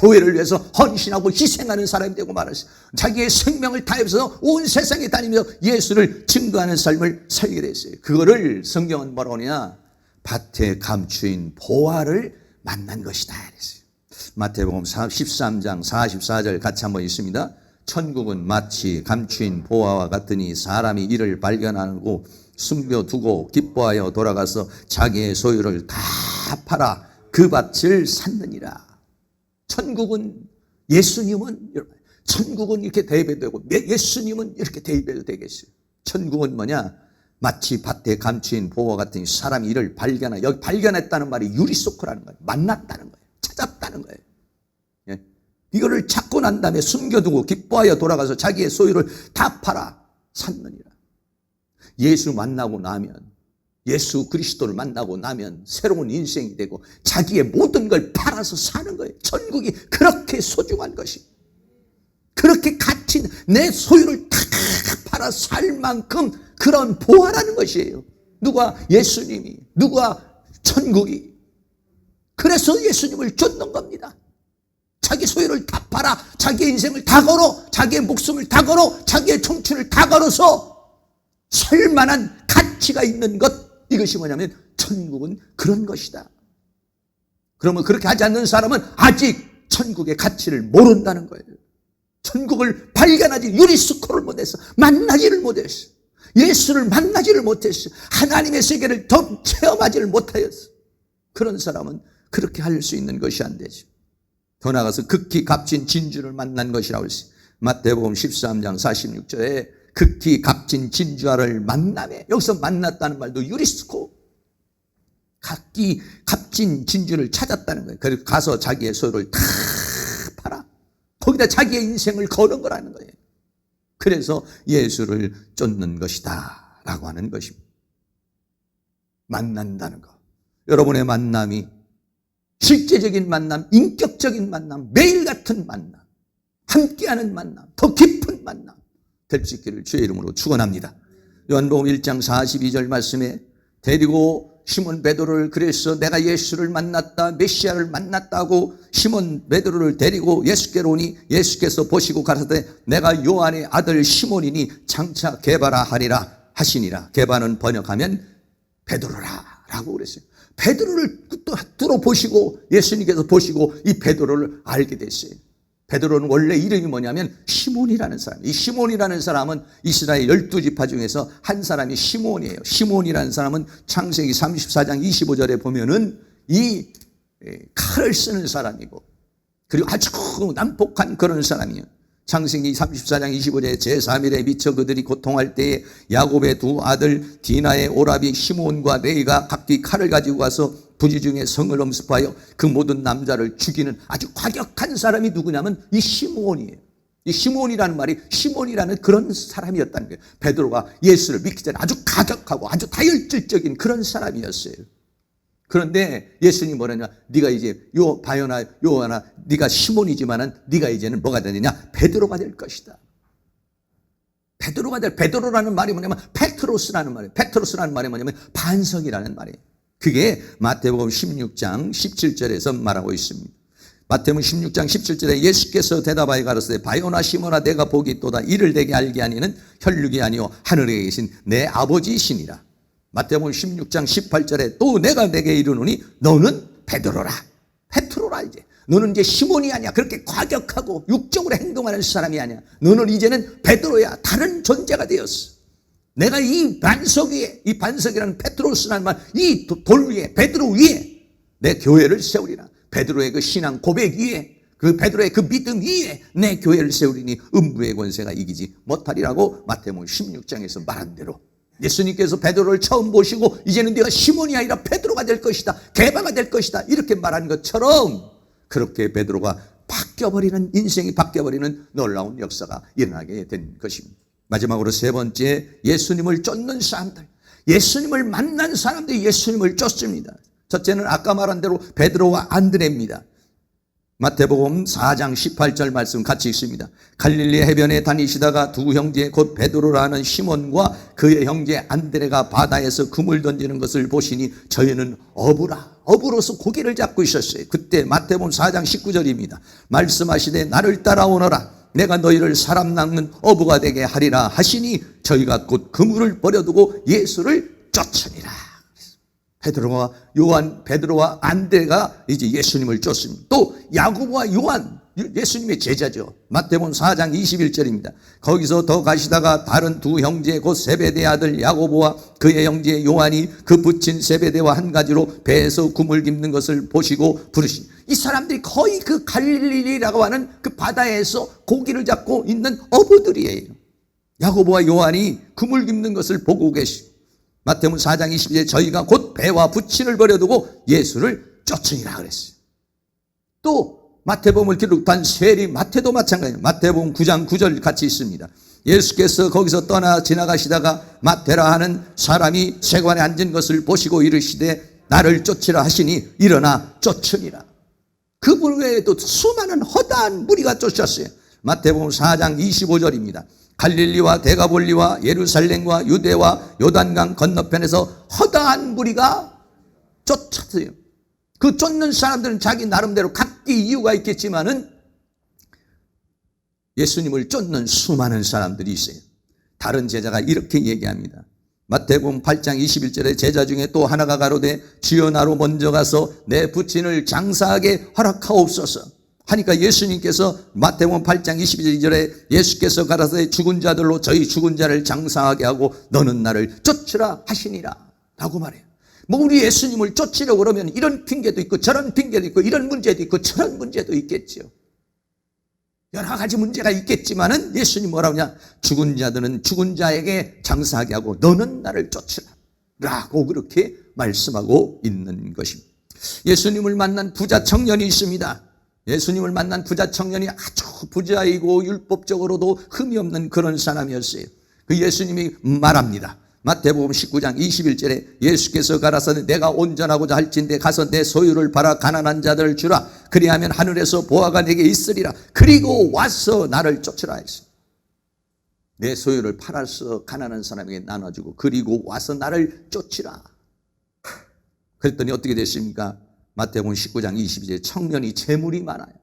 교회를 위해서 헌신하고 희생하는 사람이 되고 말았어요. 자기의 생명을 다해서 온 세상에 다니면서 예수를 증거하는 삶을 살게 됐어요. 그거를 성경은 뭐라고 하냐, 밭에 감추인 보화를 만난 것이다 그랬어요. 마태복음 13장 44절 같이 한번 읽습니다. 천국은 마치 감추인 보화와 같으니 사람이 이를 발견하고 숨겨두고 기뻐하여 돌아가서 자기의 소유를 다 팔아 그 밭을 샀느니라. 천국은, 예수님은, 천국은 이렇게 대비되고 예수님은 이렇게 대비도 되겠어요. 천국은 뭐냐, 마치 밭에 감추인 보화 같으니 사람이 이를 발견하, 여기 발견했다는 말이 유리소크라는 거예요. 만났다는 거예요. 찾았다는 거예요. 예? 이거를 찾고 난 다음에 숨겨두고 기뻐하여 돌아가서 자기의 소유를 다 팔아 샀느니라. 예수 만나고 나면, 예수 그리스도를 만나고 나면 새로운 인생이 되고 자기의 모든 걸 팔아서 사는 거예요. 천국이 그렇게 소중한 것이, 그렇게 갇힌 내 소유를 다 팔아 살 만큼 그런 보화라는 것이에요. 누가? 예수님이. 누가? 천국이. 그래서 예수님을 쫓는 겁니다. 자기 소유를 다 팔아 자기의 인생을 다 걸어, 자기의 목숨을 다 걸어, 자기의 청춘을 다 걸어서 살만한 가치가 있는 것, 이것이 뭐냐면 천국은 그런 것이다. 그러면 그렇게 하지 않는 사람은 아직 천국의 가치를 모른다는 거예요. 천국을 발견하지, 유리스코를 못했어. 만나지를 못했어. 예수를 만나지를 못했어. 하나님의 세계를 더 체험하지를 못하였어. 그런 사람은 그렇게 할 수 있는 것이 안 되죠. 더 나아가서 극히 값진 진주를 만난 것이라고 했어요. 마태복음 13장 46절에 극히 값진 진주를 만나매, 여기서 만났다는 말도 유리스코, 각기 값진 진주를 찾았다는 거예요. 그래서 가서 자기의 소유를 다 팔아 거기다 자기의 인생을 거는 거라는 거예요. 그래서 예수를 쫓는 것이다 라고 하는 것입니다. 만난다는 것, 여러분의 만남이 실제적인 만남, 인격적인 만남, 매일 같은 만남, 함께하는 만남, 더 깊은 만남 될 수 있기를 주의 이름으로 축원합니다. 요한복음 1장 42절 말씀에 데리고 시몬 베드로를, 그래서 내가 예수를 만났다, 메시아를 만났다고 시몬 베드로를 데리고 예수께로 오니 예수께서 보시고 가라사대 내가 요한의 아들 시몬이니 장차 게바라 하리라 하시니라. 게바는 번역하면 베드로라 라고 그랬어요. 베드로를 뚫어보시고 예수님께서 보시고 이 베드로를 알게 됐어요. 베드로는 원래 이름이 뭐냐면 시몬이라는 사람. 이 시몬이라는 사람은 이스라엘 12지파 중에서 한 사람이 시몬이에요. 시몬이라는 사람은 창세기 34장 25절에 보면은 이 칼을 쓰는 사람이고, 그리고 아주 난폭한 그런 사람이에요. 창세기 34장 25절에 제3일에 미쳐 그들이 고통할 때에 야곱의 두 아들 디나의 오라비 시몬과 레이가 각기 칼을 가지고 가서 부지중에 성을 엄습하여 그 모든 남자를 죽이는 아주 과격한 사람이 누구냐면 이 시몬이에요. 이 시몬이라는 말이 시몬이라는 그런 사람이었다는 거예요. 베드로가 예수를 믿기 전에 아주 가격하고 아주 다혈질적인 그런 사람이었어요. 그런데 예수님이 뭐라냐, 네가 이제 요한아 네가 시몬이지만은 네가 이제는 뭐가 되느냐, 베드로가 될 것이다. 베드로라는 말이 뭐냐면 페트로스라는 말이에요. 페트로스라는 말이 뭐냐면 반석이라는 말이에요. 그게 마태복음 16장 17절에서 말하고 있습니다. 마태복음 16장 17절에 예수께서 대답하여 가로되 바요나 시몬아 내가 복이 있도다. 이를 내게 알게 하니는 혈육이 아니요 하늘에 계신 내 아버지시니라. 마태복음 16장 18절에 또 내가 내게 이르노니 너는 베드로라. 페트로라. 이제 너는 이제 시몬이 아니야. 그렇게 과격하고 육적으로 행동하는 사람이 아니야. 너는 이제는 베드로야. 다른 존재가 되었어. 내가 이 반석 위에, 이 반석이라는 페트로스라는 말, 이 돌 위에, 베드로 위에 내 교회를 세우리라. 베드로의 그 신앙 고백 위에, 그 베드로의 그 믿음 위에 내 교회를 세우리니 음부의 권세가 이기지 못하리라고 마태복음 16장에서 말한 대로 예수님께서 베드로를 처음 보시고 이제는 네가 시몬이 아니라 베드로가 될 것이다, 게바가 될 것이다 이렇게 말한 것처럼 그렇게 베드로가 바뀌어버리는, 인생이 바뀌어버리는 놀라운 역사가 일어나게 된 것입니다. 마지막으로 세 번째, 예수님을 쫓는 사람들, 예수님을 만난 사람들이 예수님을 쫓습니다. 첫째는 아까 말한 대로 베드로와 안드레입니다. 마태복음 4장 18절 말씀 같이 읽습니다. 갈릴리 해변에 다니시다가 두 형제 곧 베드로라는 시몬과 그의 형제 안드레가 바다에서 그물 던지는 것을 보시니 저희는 어부로서 고기를 잡고 있었어요. 그때 마태복음 4장 19절입니다. 말씀하시되 나를 따라오너라. 내가 너희를 사람 낚는 어부가 되게 하리라 하시니 저희가 곧 그물을 버려두고 예수를 쫓으니라. 베드로와 안드레가 이제 예수님을 쫓습니다. 또 야고보와 요한, 예수님의 제자죠. 마태복음 4장 21절입니다. 거기서 더 가시다가 다른 두 형제 곧 세베대의 아들 야고보와 그의 형제 요한이 그 붙인 세베대와 한 가지로 배에서 구물 깁는 것을 보시고 부르시니, 이 사람들이 거의 그 갈릴리라고 하는 그 바다에서 고기를 잡고 있는 어부들이에요. 야고보와 요한이 그물 깁는 것을 보고 계시고, 마태복음 4장 22절에 저희가 곧 배와 부친을 버려두고 예수를 쫓으니라 그랬어요. 또 마태복음을 기록한 세리 마태도 마찬가지예요. 마태복음 9장 9절 같이 있습니다. 예수께서 거기서 떠나 지나가시다가 마태라 하는 사람이 세관에 앉은 것을 보시고 이르시되 나를 쫓으라 하시니 일어나 쫓으니라. 그분 외에도 수많은 허다한 무리가 쫓았어요. 마태복음 4장 25절입니다. 갈릴리와 데가볼리와 예루살렘과 유대와 요단강 건너편에서 허다한 무리가 쫓았어요. 그 쫓는 사람들은 자기 나름대로 각기 이유가 있겠지만은 예수님을 쫓는 수많은 사람들이 있어요. 다른 제자가 이렇게 얘기합니다. 마태복음 8장 21절에 제자 중에 또 하나가 가로되 주여 나로 먼저 가서 내 부친을 장사하게 허락하옵소서 하니까 예수님께서 마태복음 8장 22절에 예수께서 가라사대 죽은 자들로 저희 죽은 자를 장사하게 하고 너는 나를 쫓으라 하시니라 라고 말해요. 뭐 우리 예수님을 쫓으려고 그러면 이런 핑계도 있고 저런 핑계도 있고 이런 문제도 있고 저런 문제도 있겠죠. 여러 가지 문제가 있겠지만은 예수님 뭐라고 하냐, 죽은 자들은 죽은 자에게 장사하게 하고 너는 나를 쫓으라 라고 그렇게 말씀하고 있는 것입니다. 예수님을 만난 부자 청년이 있습니다. 예수님을 만난 부자 청년이 아주 부자이고 율법적으로도 흠이 없는 그런 사람이었어요. 그 예수님이 말합니다. 마태복음 19장 21절에 예수께서 가라사대 내가 온전하고자 할진대 가서 내 소유를 팔아 가난한 자들을 주라. 그리하면 하늘에서 보화가 내게 있으리라. 그리고 와서 나를 쫓으라 했어요. 내 소유를 팔아서 가난한 사람에게 나눠주고 그리고 와서 나를 쫓으라. 그랬더니 어떻게 됐습니까? 마태복음 19장 22절에 청년이 재물이 많아요.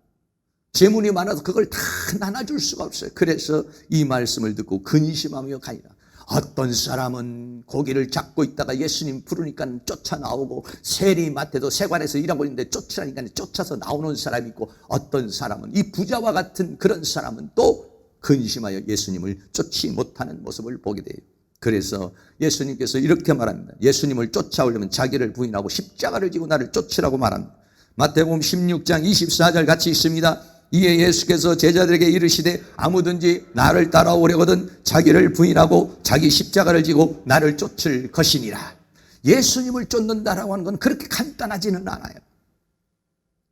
재물이 많아서 그걸 다 나눠줄 수가 없어요. 그래서 이 말씀을 듣고 근심하며 가니라. 어떤 사람은 고기를 잡고 있다가 예수님 부르니까 쫓아나오고, 세리마태도 세관에서 일하고 있는데 쫓으라니까 쫓아서 나오는 사람이 있고, 어떤 사람은 이 부자와 같은 그런 사람은 또 근심하여 예수님을 쫓지 못하는 모습을 보게 돼요. 그래서 예수님께서 이렇게 말합니다. 예수님을 쫓아오려면 자기를 부인하고 십자가를 지고 나를 쫓으라고 말합니다. 마태복음 16장 24절 같이 있습니다. 이에 예수께서 제자들에게 이르시되 아무든지 나를 따라오려거든 자기를 부인하고 자기 십자가를 지고 나를 쫓을 것이니라. 예수님을 쫓는다라고 하는 건 그렇게 간단하지는 않아요.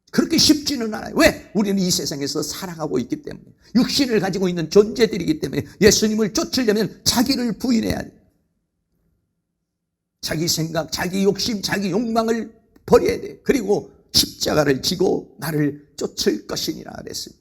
그렇게 쉽지는 않아요. 왜? 우리는 이 세상에서 살아가고 있기 때문에, 육신을 가지고 있는 존재들이기 때문에 예수님을 쫓으려면 자기를 부인해야 돼요. 자기 생각, 자기 욕심, 자기 욕망을 버려야 돼요. 그리고 십자가를 지고 나를 쫓을 것이니라 그랬어요.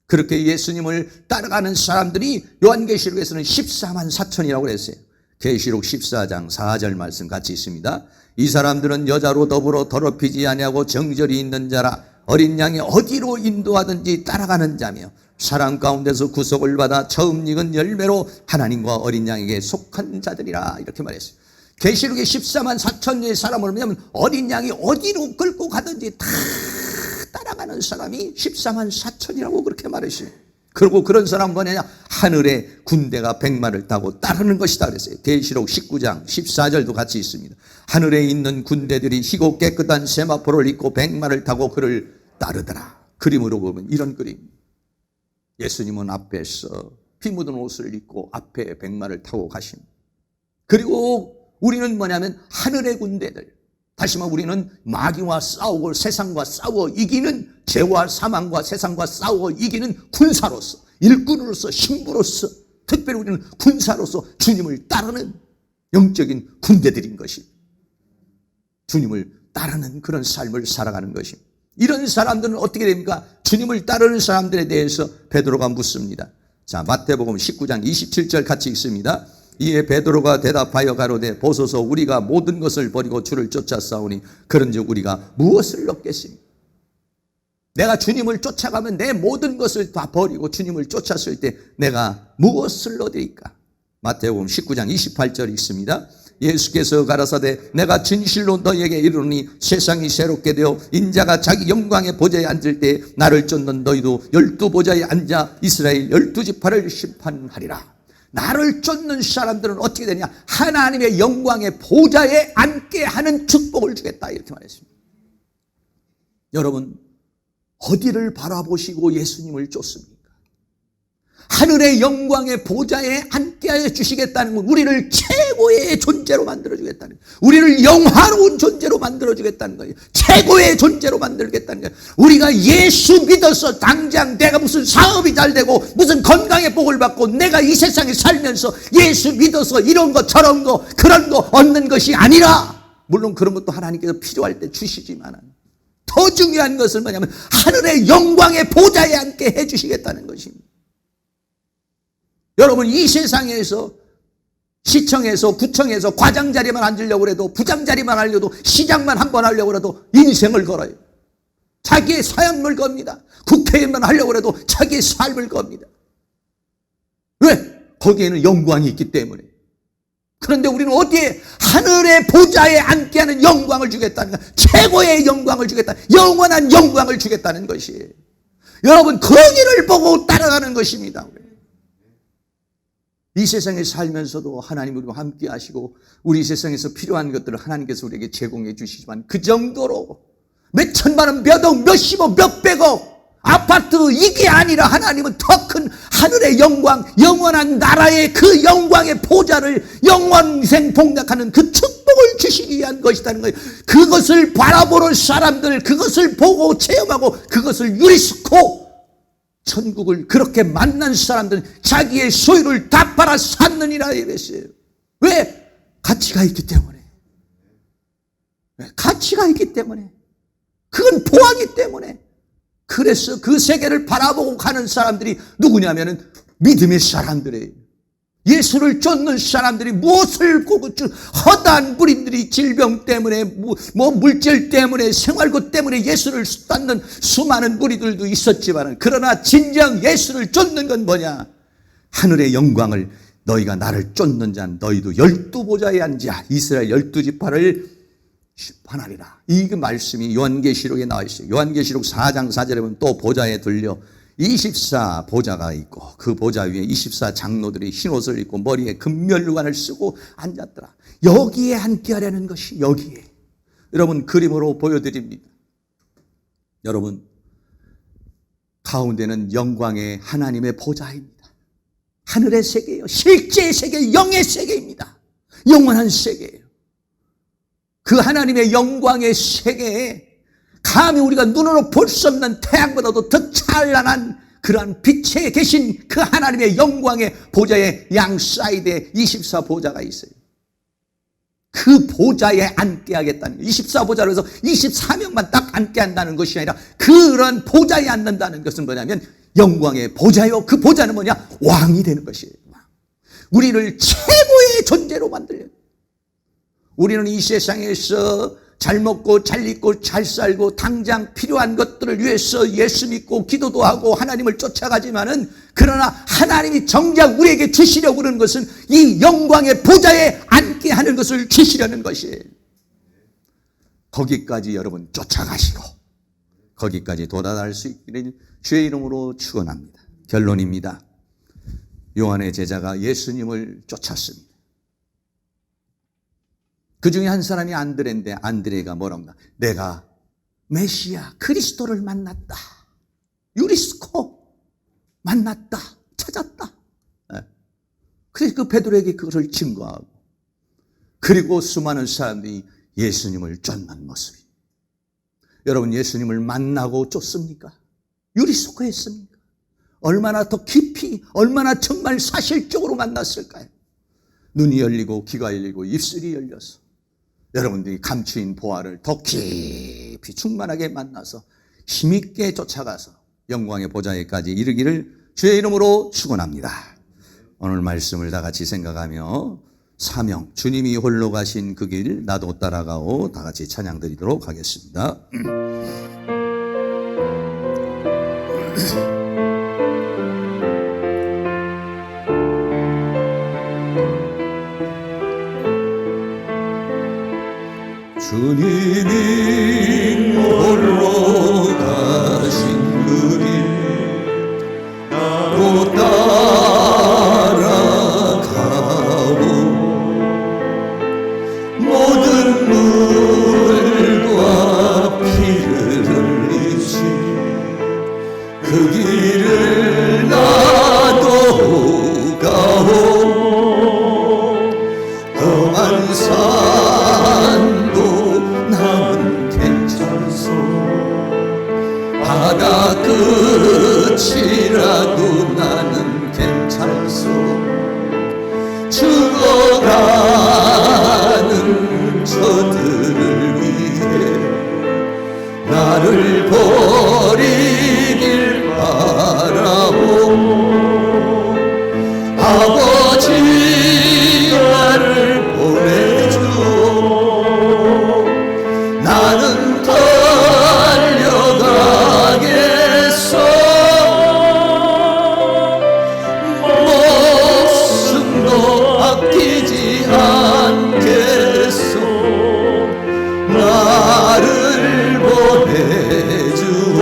그렇게 예수님을 따라가는 사람들이 요한계시록에서는 14만 4천이라고 그랬어요. 계시록 14장 4절 말씀 같이 있습니다. 이 사람들은 여자로 더불어 더럽히지 아니하고 정절이 있는 자라. 어린 양이 어디로 인도하든지 따라가는 자며 사람 가운데서 구속을 받아 처음 익은 열매로 하나님과 어린 양에게 속한 자들이라. 이렇게 말했어요. 계시록에 14만 4천의 사람을 보면 어린 양이 어디로 끌고 가든지 다 따라가는 사람이 14만 4천이라고 그렇게 말했어요. 그리고 그런 사람은 뭐냐? 하늘의 군대가 백마를 타고 따르는 것이다 그랬어요. 계시록 19장 14절도 같이 있습니다. 하늘에 있는 군대들이 희고 깨끗한 세마포를 입고 백마를 타고 그를 따르더라. 그림으로 보면 이런 그림. 예수님은 앞에서 피 묻은 옷을 입고 앞에 백마를 타고 가십니다. 그리고 우리는 뭐냐면 하늘의 군대들, 다시 말하면 우리는 마귀와 싸우고 세상과 싸워 이기는, 죄와 사망과 세상과 싸워 이기는 군사로서, 일꾼으로서, 신부로서, 특별히 우리는 군사로서 주님을 따르는 영적인 군대들인 것입니다. 주님을 따르는 그런 삶을 살아가는 것입니다. 이런 사람들은 어떻게 됩니까? 주님을 따르는 사람들에 대해서 베드로가 묻습니다. 자, 마태복음 19장 27절 같이 읽습니다. 이에 베드로가 대답하여 가로되 보소서 우리가 모든 것을 버리고 주를 쫓아싸우니 그런즉 우리가 무엇을 얻겠습니까? 내가 주님을 쫓아가면 내 모든 것을 다 버리고 주님을 쫓았을 때 내가 무엇을 얻으리까? 마태복음 19장 28절 있습니다. 예수께서 가라사대 내가 진실로 너희에게 이르노니 세상이 새롭게 되어 인자가 자기 영광의 보좌에 앉을 때 나를 쫓는 너희도 12보좌에 앉아 이스라엘 12지파를 심판하리라. 나를 쫓는 사람들은 어떻게 되냐? 하나님의 영광의 보좌에 앉게 하는 축복을 주겠다, 이렇게 말했습니다. 여러분, 어디를 바라보시고 예수님을 쫓습니까? 하늘의 영광의 보좌에 앉게 하여 주시겠다는 건 우리를 최고의 존재로 만들어주겠다는 거예요. 우리를 영화로운 존재로 만들어주겠다는 거예요. 최고의 존재로 만들겠다는 거예요. 우리가 예수 믿어서 당장 내가 무슨 사업이 잘 되고 무슨 건강의 복을 받고 내가 이 세상에 살면서 예수 믿어서 이런 거 저런 거 그런 거 얻는 것이 아니라, 물론 그런 것도 하나님께서 필요할 때 주시지만 더 중요한 것은 뭐냐면 하늘의 영광의 보좌에 앉게 해주시겠다는 것입니다. 여러분, 이 세상에서 시청에서 구청에서 과장 자리만 앉으려고 해도, 부장 자리만 하려도, 시장만 한번 하려고 해도 인생을 걸어요. 자기의 삶을 겁니다. 국회의원만 하려고 해도 자기의 삶을 겁니다. 왜? 거기에는 영광이 있기 때문에. 그런데 우리는 어디에? 하늘의 보좌에 앉게 하는 영광을 주겠다는 거예요. 최고의 영광을 주겠다. 영원한 영광을 주겠다는 것이에요. 여러분, 거기를 보고 따라가는 것입니다. 이 세상에 살면서도 하나님 우리와 함께 하시고 우리 세상에서 필요한 것들을 하나님께서 우리에게 제공해 주시지만 그 정도로 몇 천만 원, 몇 억, 몇십억, 몇백억 아파트 이게 아니라 하나님은 더 큰 하늘의 영광, 영원한 나라의 그 영광의 보좌를 영원생 복락하는 그 축복을 주시기 위한 것이라는 거예요. 그것을 바라보는 사람들, 그것을 보고 체험하고 그것을 유리스코 천국을 그렇게 만난 사람들은 자기의 소유를 다 팔아 샀느니라 이랬어요. 왜? 가치가 있기 때문에. 가치가 있기 때문에. 그건 보았기 때문에. 그래서 그 세계를 바라보고 가는 사람들이 누구냐면은 믿음의 사람들이에요. 예수를 쫓는 사람들이 무엇을 보고 허다한 무리들이 질병 때문에 물질 때문에 생활고 때문에 예수를 쫓는 수많은 무리들도 있었지만, 그러나 진정 예수를 쫓는 건 뭐냐? 하늘의 영광을, 너희가 나를 쫓는 자 너희도 12보좌에 앉아 이스라엘 12지파를 심판하리라. 이 말씀이 요한계시록에 나와 있어요. 요한계시록 4장 4절에 보면 또 보좌에 들려 24보좌가 있고 그 보좌 위에 24장로들이 흰옷을 입고 머리에 금면류관을 쓰고 앉았더라. 여기에 앉게 하려는 것이 여기에. 여러분, 그림으로 보여드립니다. 여러분, 가운데는 영광의 하나님의 보좌입니다. 하늘의 세계예요. 실제의 세계, 영의 세계입니다. 영원한 세계예요. 그 하나님의 영광의 세계에 감히 우리가 눈으로 볼 수 없는 태양보다도 더 찬란한 그러한 빛에 계신 그 하나님의 영광의 보좌의 양 사이드에 24보좌가 있어요. 그 보좌에 앉게 하겠다는 거예요. 24보좌로 해서 24명만 딱 앉게 한다는 것이 아니라 그런 보좌에 앉는다는 것은 뭐냐면 영광의 보좌요. 그 보좌는 뭐냐? 왕이 되는 것이에요. 우리를 최고의 존재로 만들려요. 우리는 이 세상에서 잘 먹고 잘 입고 잘 살고 당장 필요한 것들을 위해서 예수 믿고 기도도 하고 하나님을 쫓아가지만은, 그러나 하나님이 정작 우리에게 주시려고 하는 것은 이 영광의 보좌에 앉게 하는 것을 주시려는 것이에요. 거기까지 여러분 쫓아가시고 거기까지 도달할 수 있기를 주의 이름으로 축원합니다. 결론입니다. 요한의 제자가 예수님을 쫓았습니다. 그 중에 한 사람이 안드레인데, 안드레가 뭐라고 합니다. 내가 메시아 그리스도를 만났다. 유리스코 만났다. 찾았다. 그래서 그 베드로에게 그것을 증거하고, 그리고 수많은 사람들이 예수님을 쫓는 모습이. 여러분, 예수님을 만나고 쫓습니까? 유리스코 했습니까? 얼마나 더 깊이, 얼마나 정말 사실적으로 만났을까요? 눈이 열리고 귀가 열리고 입술이 열려서 여러분들이 감추인 보화를 더 깊이 충만하게 만나서 힘있게 쫓아가서 영광의 보좌에까지 이르기를 주의 이름으로 축원합니다. 오늘 말씀을 다 같이 생각하며 사명, 주님이 홀로 가신 그 길 나도 따라가오, 다 같이 찬양 드리도록 하겠습니다. 주님이 홀로 가신 그 길 나도 따라가오, 모든 물과 피를 흘리신 그 길을 나도 가오, 험한 산도 나는 괜찮소, 바다 끝이라도 나는 괜찮소, 죽어가는 저들을 위해 나를 버리길 바라오, 아버지 나를 보내주오, 나는 달려가겠소, 목숨도 아끼지 않겠소, 나를 보내주오,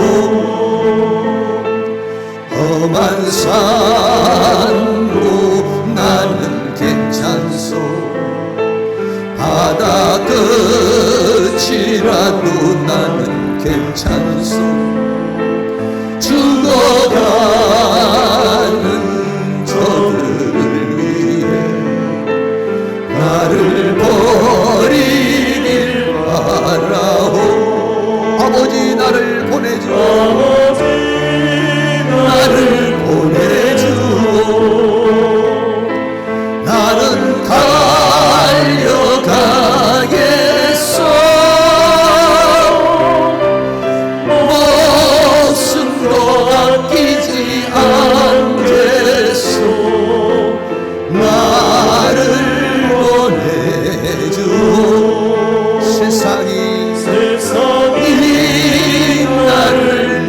험한 산도 나는 괜찮소, 바다 끝이라도 나는 괜찮소, 죽어가는 저들을 위해 나를 버리길 바라오, 아버지 나를 보내주오, 나를 보내주오, 나는 달려가겠소, 목숨도 아끼지 않겠소, 나를 보내주오, 세상이 나를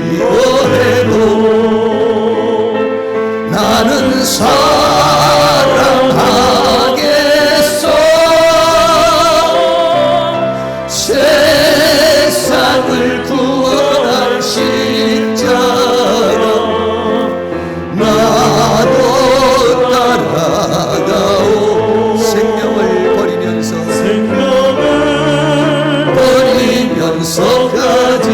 미워해도 나는 사랑하겠소, 세상을 구원할 십자가 나도 따라가오, 생명을 버리면서까지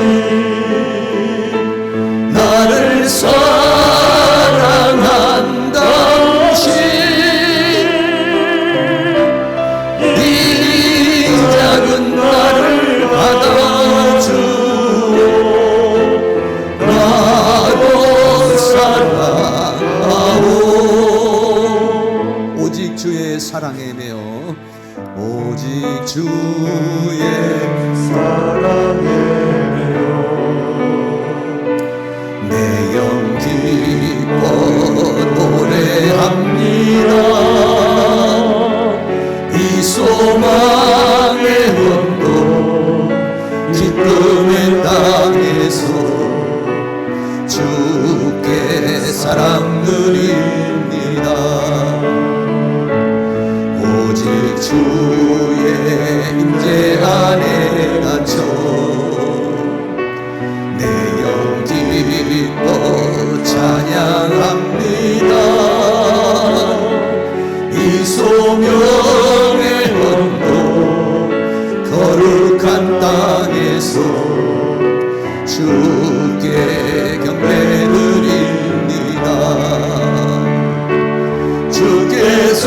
나를 사랑한 당신, 이 작은 나를 받아주오, 나도 사랑하오, 오직 주의 사랑에 매여, 오직 주의 사랑에 매여 내 영 기뻐 노래합니다, 이 소망의 언덕 기쁨의 땅에서 주께 사랑 드립니다, 오직 주의 임재 안에 갇혀 내 영 기뻐 찬양합니다, 이 소명의 언덕 거룩한 땅에서 주께 경배 드립니다, 주께서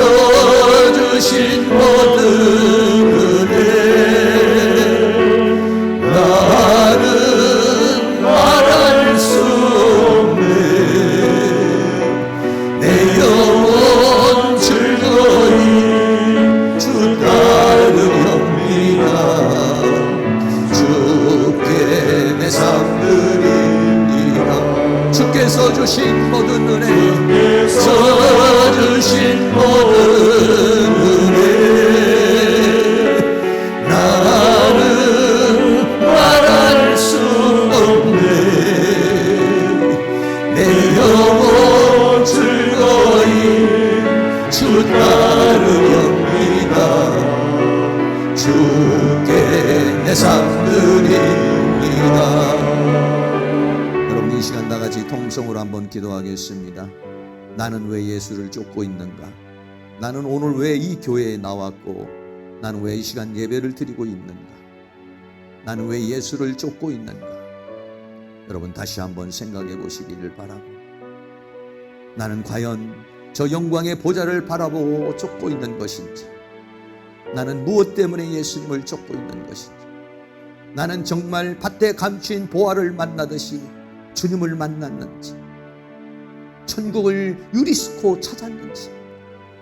주신 모든 은혜 나는 말할 수 없네, 내 영혼 즐거이 주 따르렵니다, 주께 내 삶 드리 주께서 주신 모든 은혜, 주께서 주신 모든 은혜, 나는 말할 수 없네. 내 영혼 즐거이 주 따르렵니다. 주께 내 삶 드립니다. 여러분, 이 시간 다 같이 통성으로 한번 기도하겠습니다. 나는 왜 예수를 쫓고 있는가? 나는 오늘 왜 이 교회에 나왔고, 나는 왜 이 시간 예배를 드리고 있는가? 나는 왜 예수를 쫓고 있는가? 여러분, 다시 한번 생각해 보시기를 바라고, 나는 과연 저 영광의 보좌를 바라보고 쫓고 있는 것인지, 나는 무엇 때문에 예수님을 쫓고 있는 것인지, 나는 정말 밭에 감추인 보화를 만나듯이 주님을 만났는지, 천국을 유리스코 찾았는지,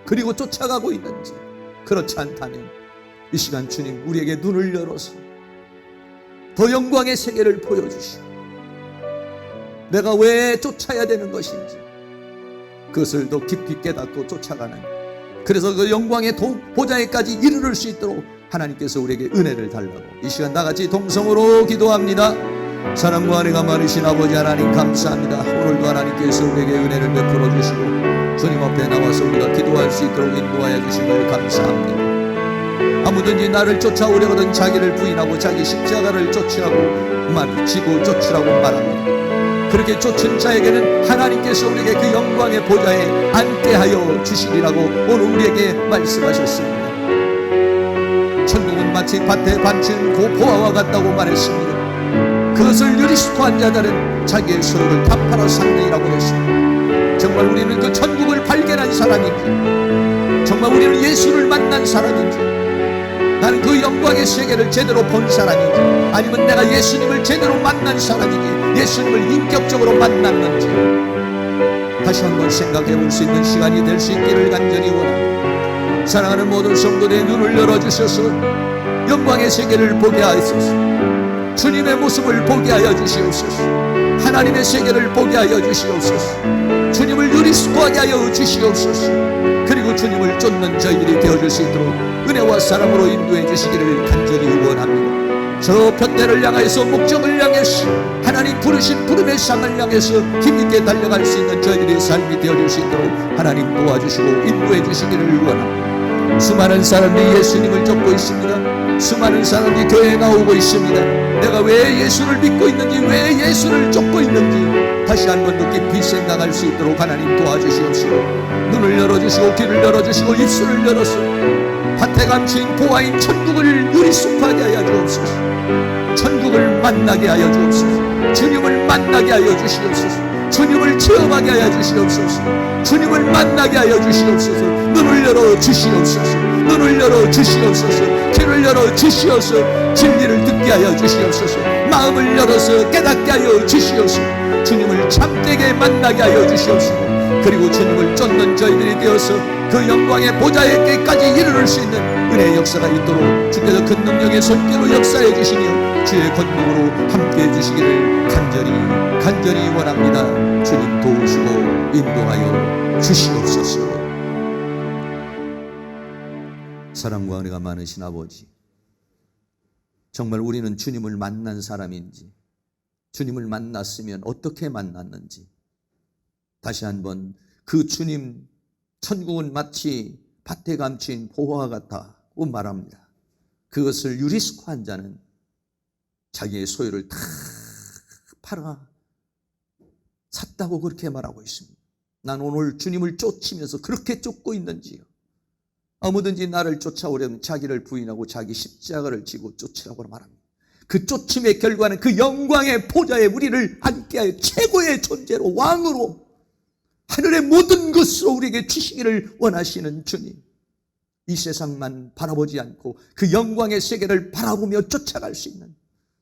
그리고 쫓아가고 있는지. 그렇지 않다면 이 시간 주님 우리에게 눈을 열어서 더 영광의 세계를 보여주시고, 내가 왜 쫓아야 되는 것인지 그것을 더 깊이 깨닫고 쫓아가는, 그래서 그 영광의 보좌에까지 이르를 수 있도록 하나님께서 우리에게 은혜를 달라고 이 시간 다같이 동성으로 기도합니다. 사랑과 은혜가 많으신 아버지 하나님, 감사합니다. 오늘도 하나님께서 우리에게 은혜를 베풀어 주시고 주님 앞에 나와서 우리가 기도할 수 있도록 인도하여 주심을 감사합니다. 아무든지 나를 쫓아오려거든 자기를 부인하고 자기 십자가를 쫓으라고 지고 쫓으라고 말합니다. 그렇게 쫓은 자에게는 하나님께서 우리에게 그 영광의 보좌에 앉게 하여 주시리라고 오늘 우리에게 말씀하셨습니다. 천국은 마치 밭에 반친 보화와 같다고 말했습니다. 그것을 유리스토한 자들은 자기의 소유를 다 팔아 샀느니라고 했습니다. 정말 우리는 그 천국을 발견한 사람인지, 정말 우리는 예수를 만난 사람인지, 나는 그 영광의 세계를 제대로 본 사람인지, 아니면 내가 예수님을 제대로 만난 사람인지, 예수님을 인격적으로 만났는지 다시 한번 생각해 볼 수 있는 시간이 될 수 있기를 간절히 원합니다. 사랑하는 모든 성도들의 눈을 열어주셔서 영광의 세계를 보게 하소서. 주님의 모습을 보게 하여 주시옵소서. 하나님의 세계를 보게 하여 주시옵소서. 주님을 유리스코하게 하여 주시옵소서. 그리고 주님을 쫓는 저희들이 되어줄 수 있도록 은혜와 사랑으로 인도해 주시기를 간절히 원합니다. 저 편대를 향해서, 목적을 향해서, 하나님 부르신 부름의 상을 향해서 힘있게 달려갈 수 있는 저희들의 삶이 되어줄 수 있도록 하나님 도와주시고 인도해 주시기를 원합니다. 수많은 사람들이 예수님을 쫓고 있습니다. 수많은 사람들이 교회에 나오고 있습니다. 내가 왜 예수를 믿고 있는지, 왜 예수를 쫓고 있는지 다시 한번 더 깊이 생각할 수 있도록 하나님 도와주시옵시고, 눈을 열어주시고 귀를 열어주시고 입술을 열어서 밭에 감추인 보화인 천국을 유리속하게 하여 주옵소서. 천국을 만나게 하여 주옵소서. 주님을 만나게 하여 주시옵소서. 주님을 체험하게 하여 주시옵소서. 주님을 만나게 하여 주시옵소서. 눈을 열어 주시옵소서. 눈을 열어 주시옵소서. 귀를 열어 주시옵소서. 진리를 듣게 하여 주시옵소서. 마음을 열어서 깨닫게 하여 주시옵소서. 주님을 참되게 만나게 하여 주시옵소서. 그리고 주님을 쫓는 저희들이 되어서 그 영광의 보좌에까지 이르를 수 있는 은혜의 역사가 있도록 주께서 큰 능력의 손길로 역사해 주시며 주의 권능으로 함께해 주시기를 간절히 원합니다. 주님 도우시고 인도하여 주시옵소서. 사랑과 은혜가 많으신 아버지, 정말 우리는 주님을 만난 사람인지, 주님을 만났으면 어떻게 만났는지 다시 한번 그 주님, 천국은 마치 밭에 감춘 보화와 같다고 말합니다. 그것을 유리스코한 자는 자기의 소유를 다 팔아 샀다고 그렇게 말하고 있습니다. 난 오늘 주님을 쫓으면서 그렇게 쫓고 있는지요. 아무든지 나를 쫓아오려면 자기를 부인하고 자기 십자가를 지고 쫓으라고 말합니다. 그 쫓음의 결과는 그 영광의 보좌에 우리를 앉게 하여 최고의 존재로, 왕으로, 하늘의 모든 것으로 우리에게 주시기를 원하시는 주님, 이 세상만 바라보지 않고 그 영광의 세계를 바라보며 쫓아갈 수 있는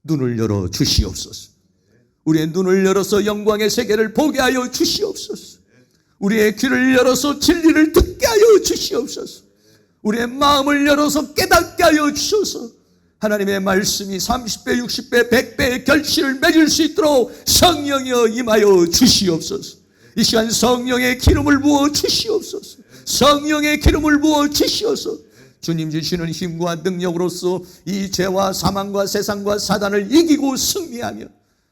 눈을 열어 주시옵소서. 우리의 눈을 열어서 영광의 세계를 보게 하여 주시옵소서. 우리의 귀를 열어서 진리를 듣게 하여 주시옵소서. 우리의 마음을 열어서 깨닫게 하여 주셔서 하나님의 말씀이 30배, 60배, 100배의 결실을 맺을 수 있도록 성령이여 임하여 주시옵소서. 이 시간 성령의 기름을 부어 주시옵소서. 성령의 기름을 부어 주시옵소서. 주님 주시는 힘과 능력으로서 이 죄와 사망과 세상과 사단을 이기고 승리하며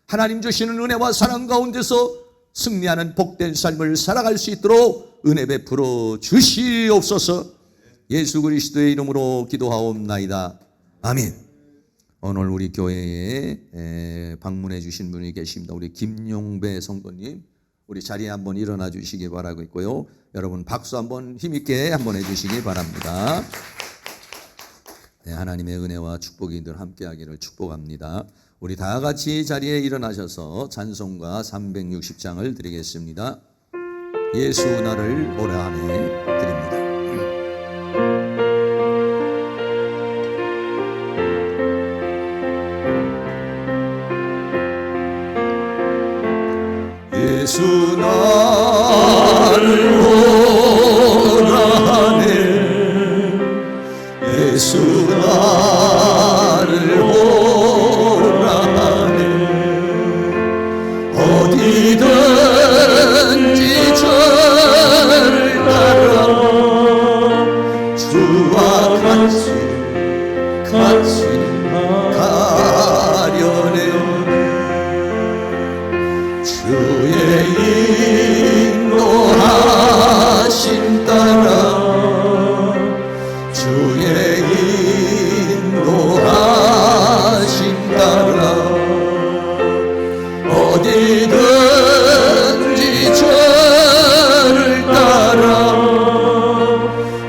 하나님 주시는 은혜와 사랑 가운데서 승리하는 복된 삶을 살아갈 수 있도록 은혜 베풀어 주시옵소서. 예수 그리스도의 이름으로 기도하옵나이다. 아멘. 오늘 우리 교회에 방문해 주신 분이 계십니다. 우리 김용배 성도님, 우리 자리에 한번 일어나 주시기 바라고 있고요. 여러분 박수 한번 힘있게 한번 해주시기 바랍니다. 네, 하나님의 은혜와 축복이 늘 함께하기를 축복합니다. 우리 다 같이 자리에 일어나셔서 찬송가 360장을 드리겠습니다. 예수 나를 오래하네 드립니다. 예수 나를 오라네 예수 나를 오라네 어디든지 저를 따라 주와 같이 가려네 주의 인도하심 따라 주의 인도하심 따라 어디든지 저를 따라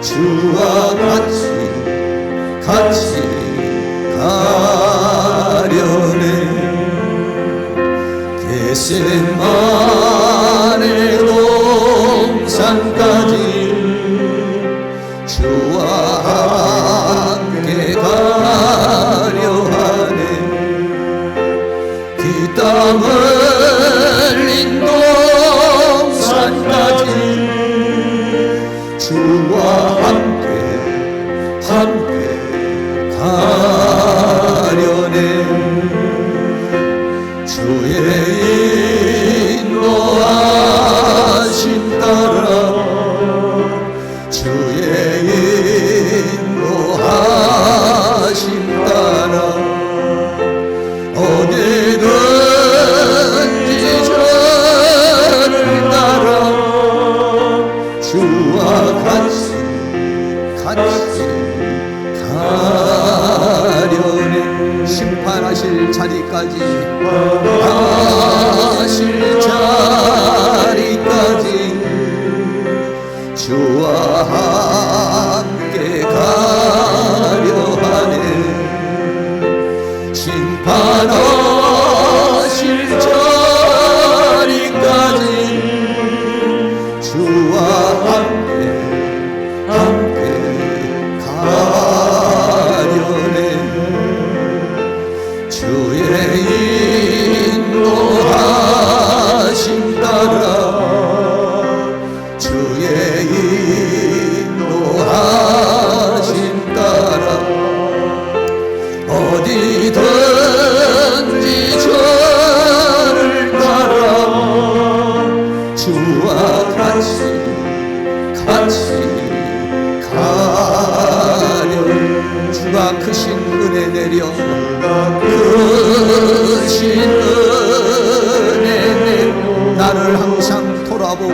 주와 같이 가려네 겟세마네 동산까지 주와 함께 가려 하네 그 땀 흘린 동산까지 주와 함께 가려네 주의 인도하심 따라 주의 인도하심 따라 어디든지 저를 따라 주와 같이 가려네 심판하실 자리까지 주와 함께 가려 하네 심판하실 자리까지 주와 함께 가려네 주의 인도하심 따라 주의 인도하심 따라 어디든지 저를 따라 주와 같이 가려 주가 크신 은혜 내려 크신 은혜 내려 나를 항상 돌아보고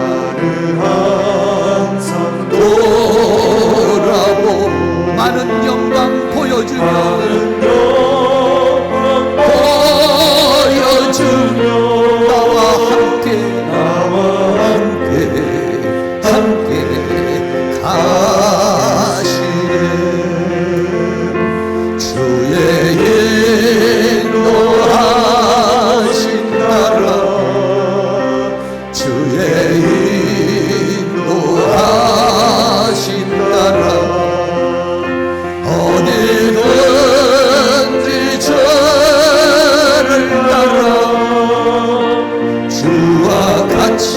많은 영광 보여주며 나와 함께 가시네 주의 인도하심 따라 주의 인도하심 따라 어디든지 저를 따라 주와 같이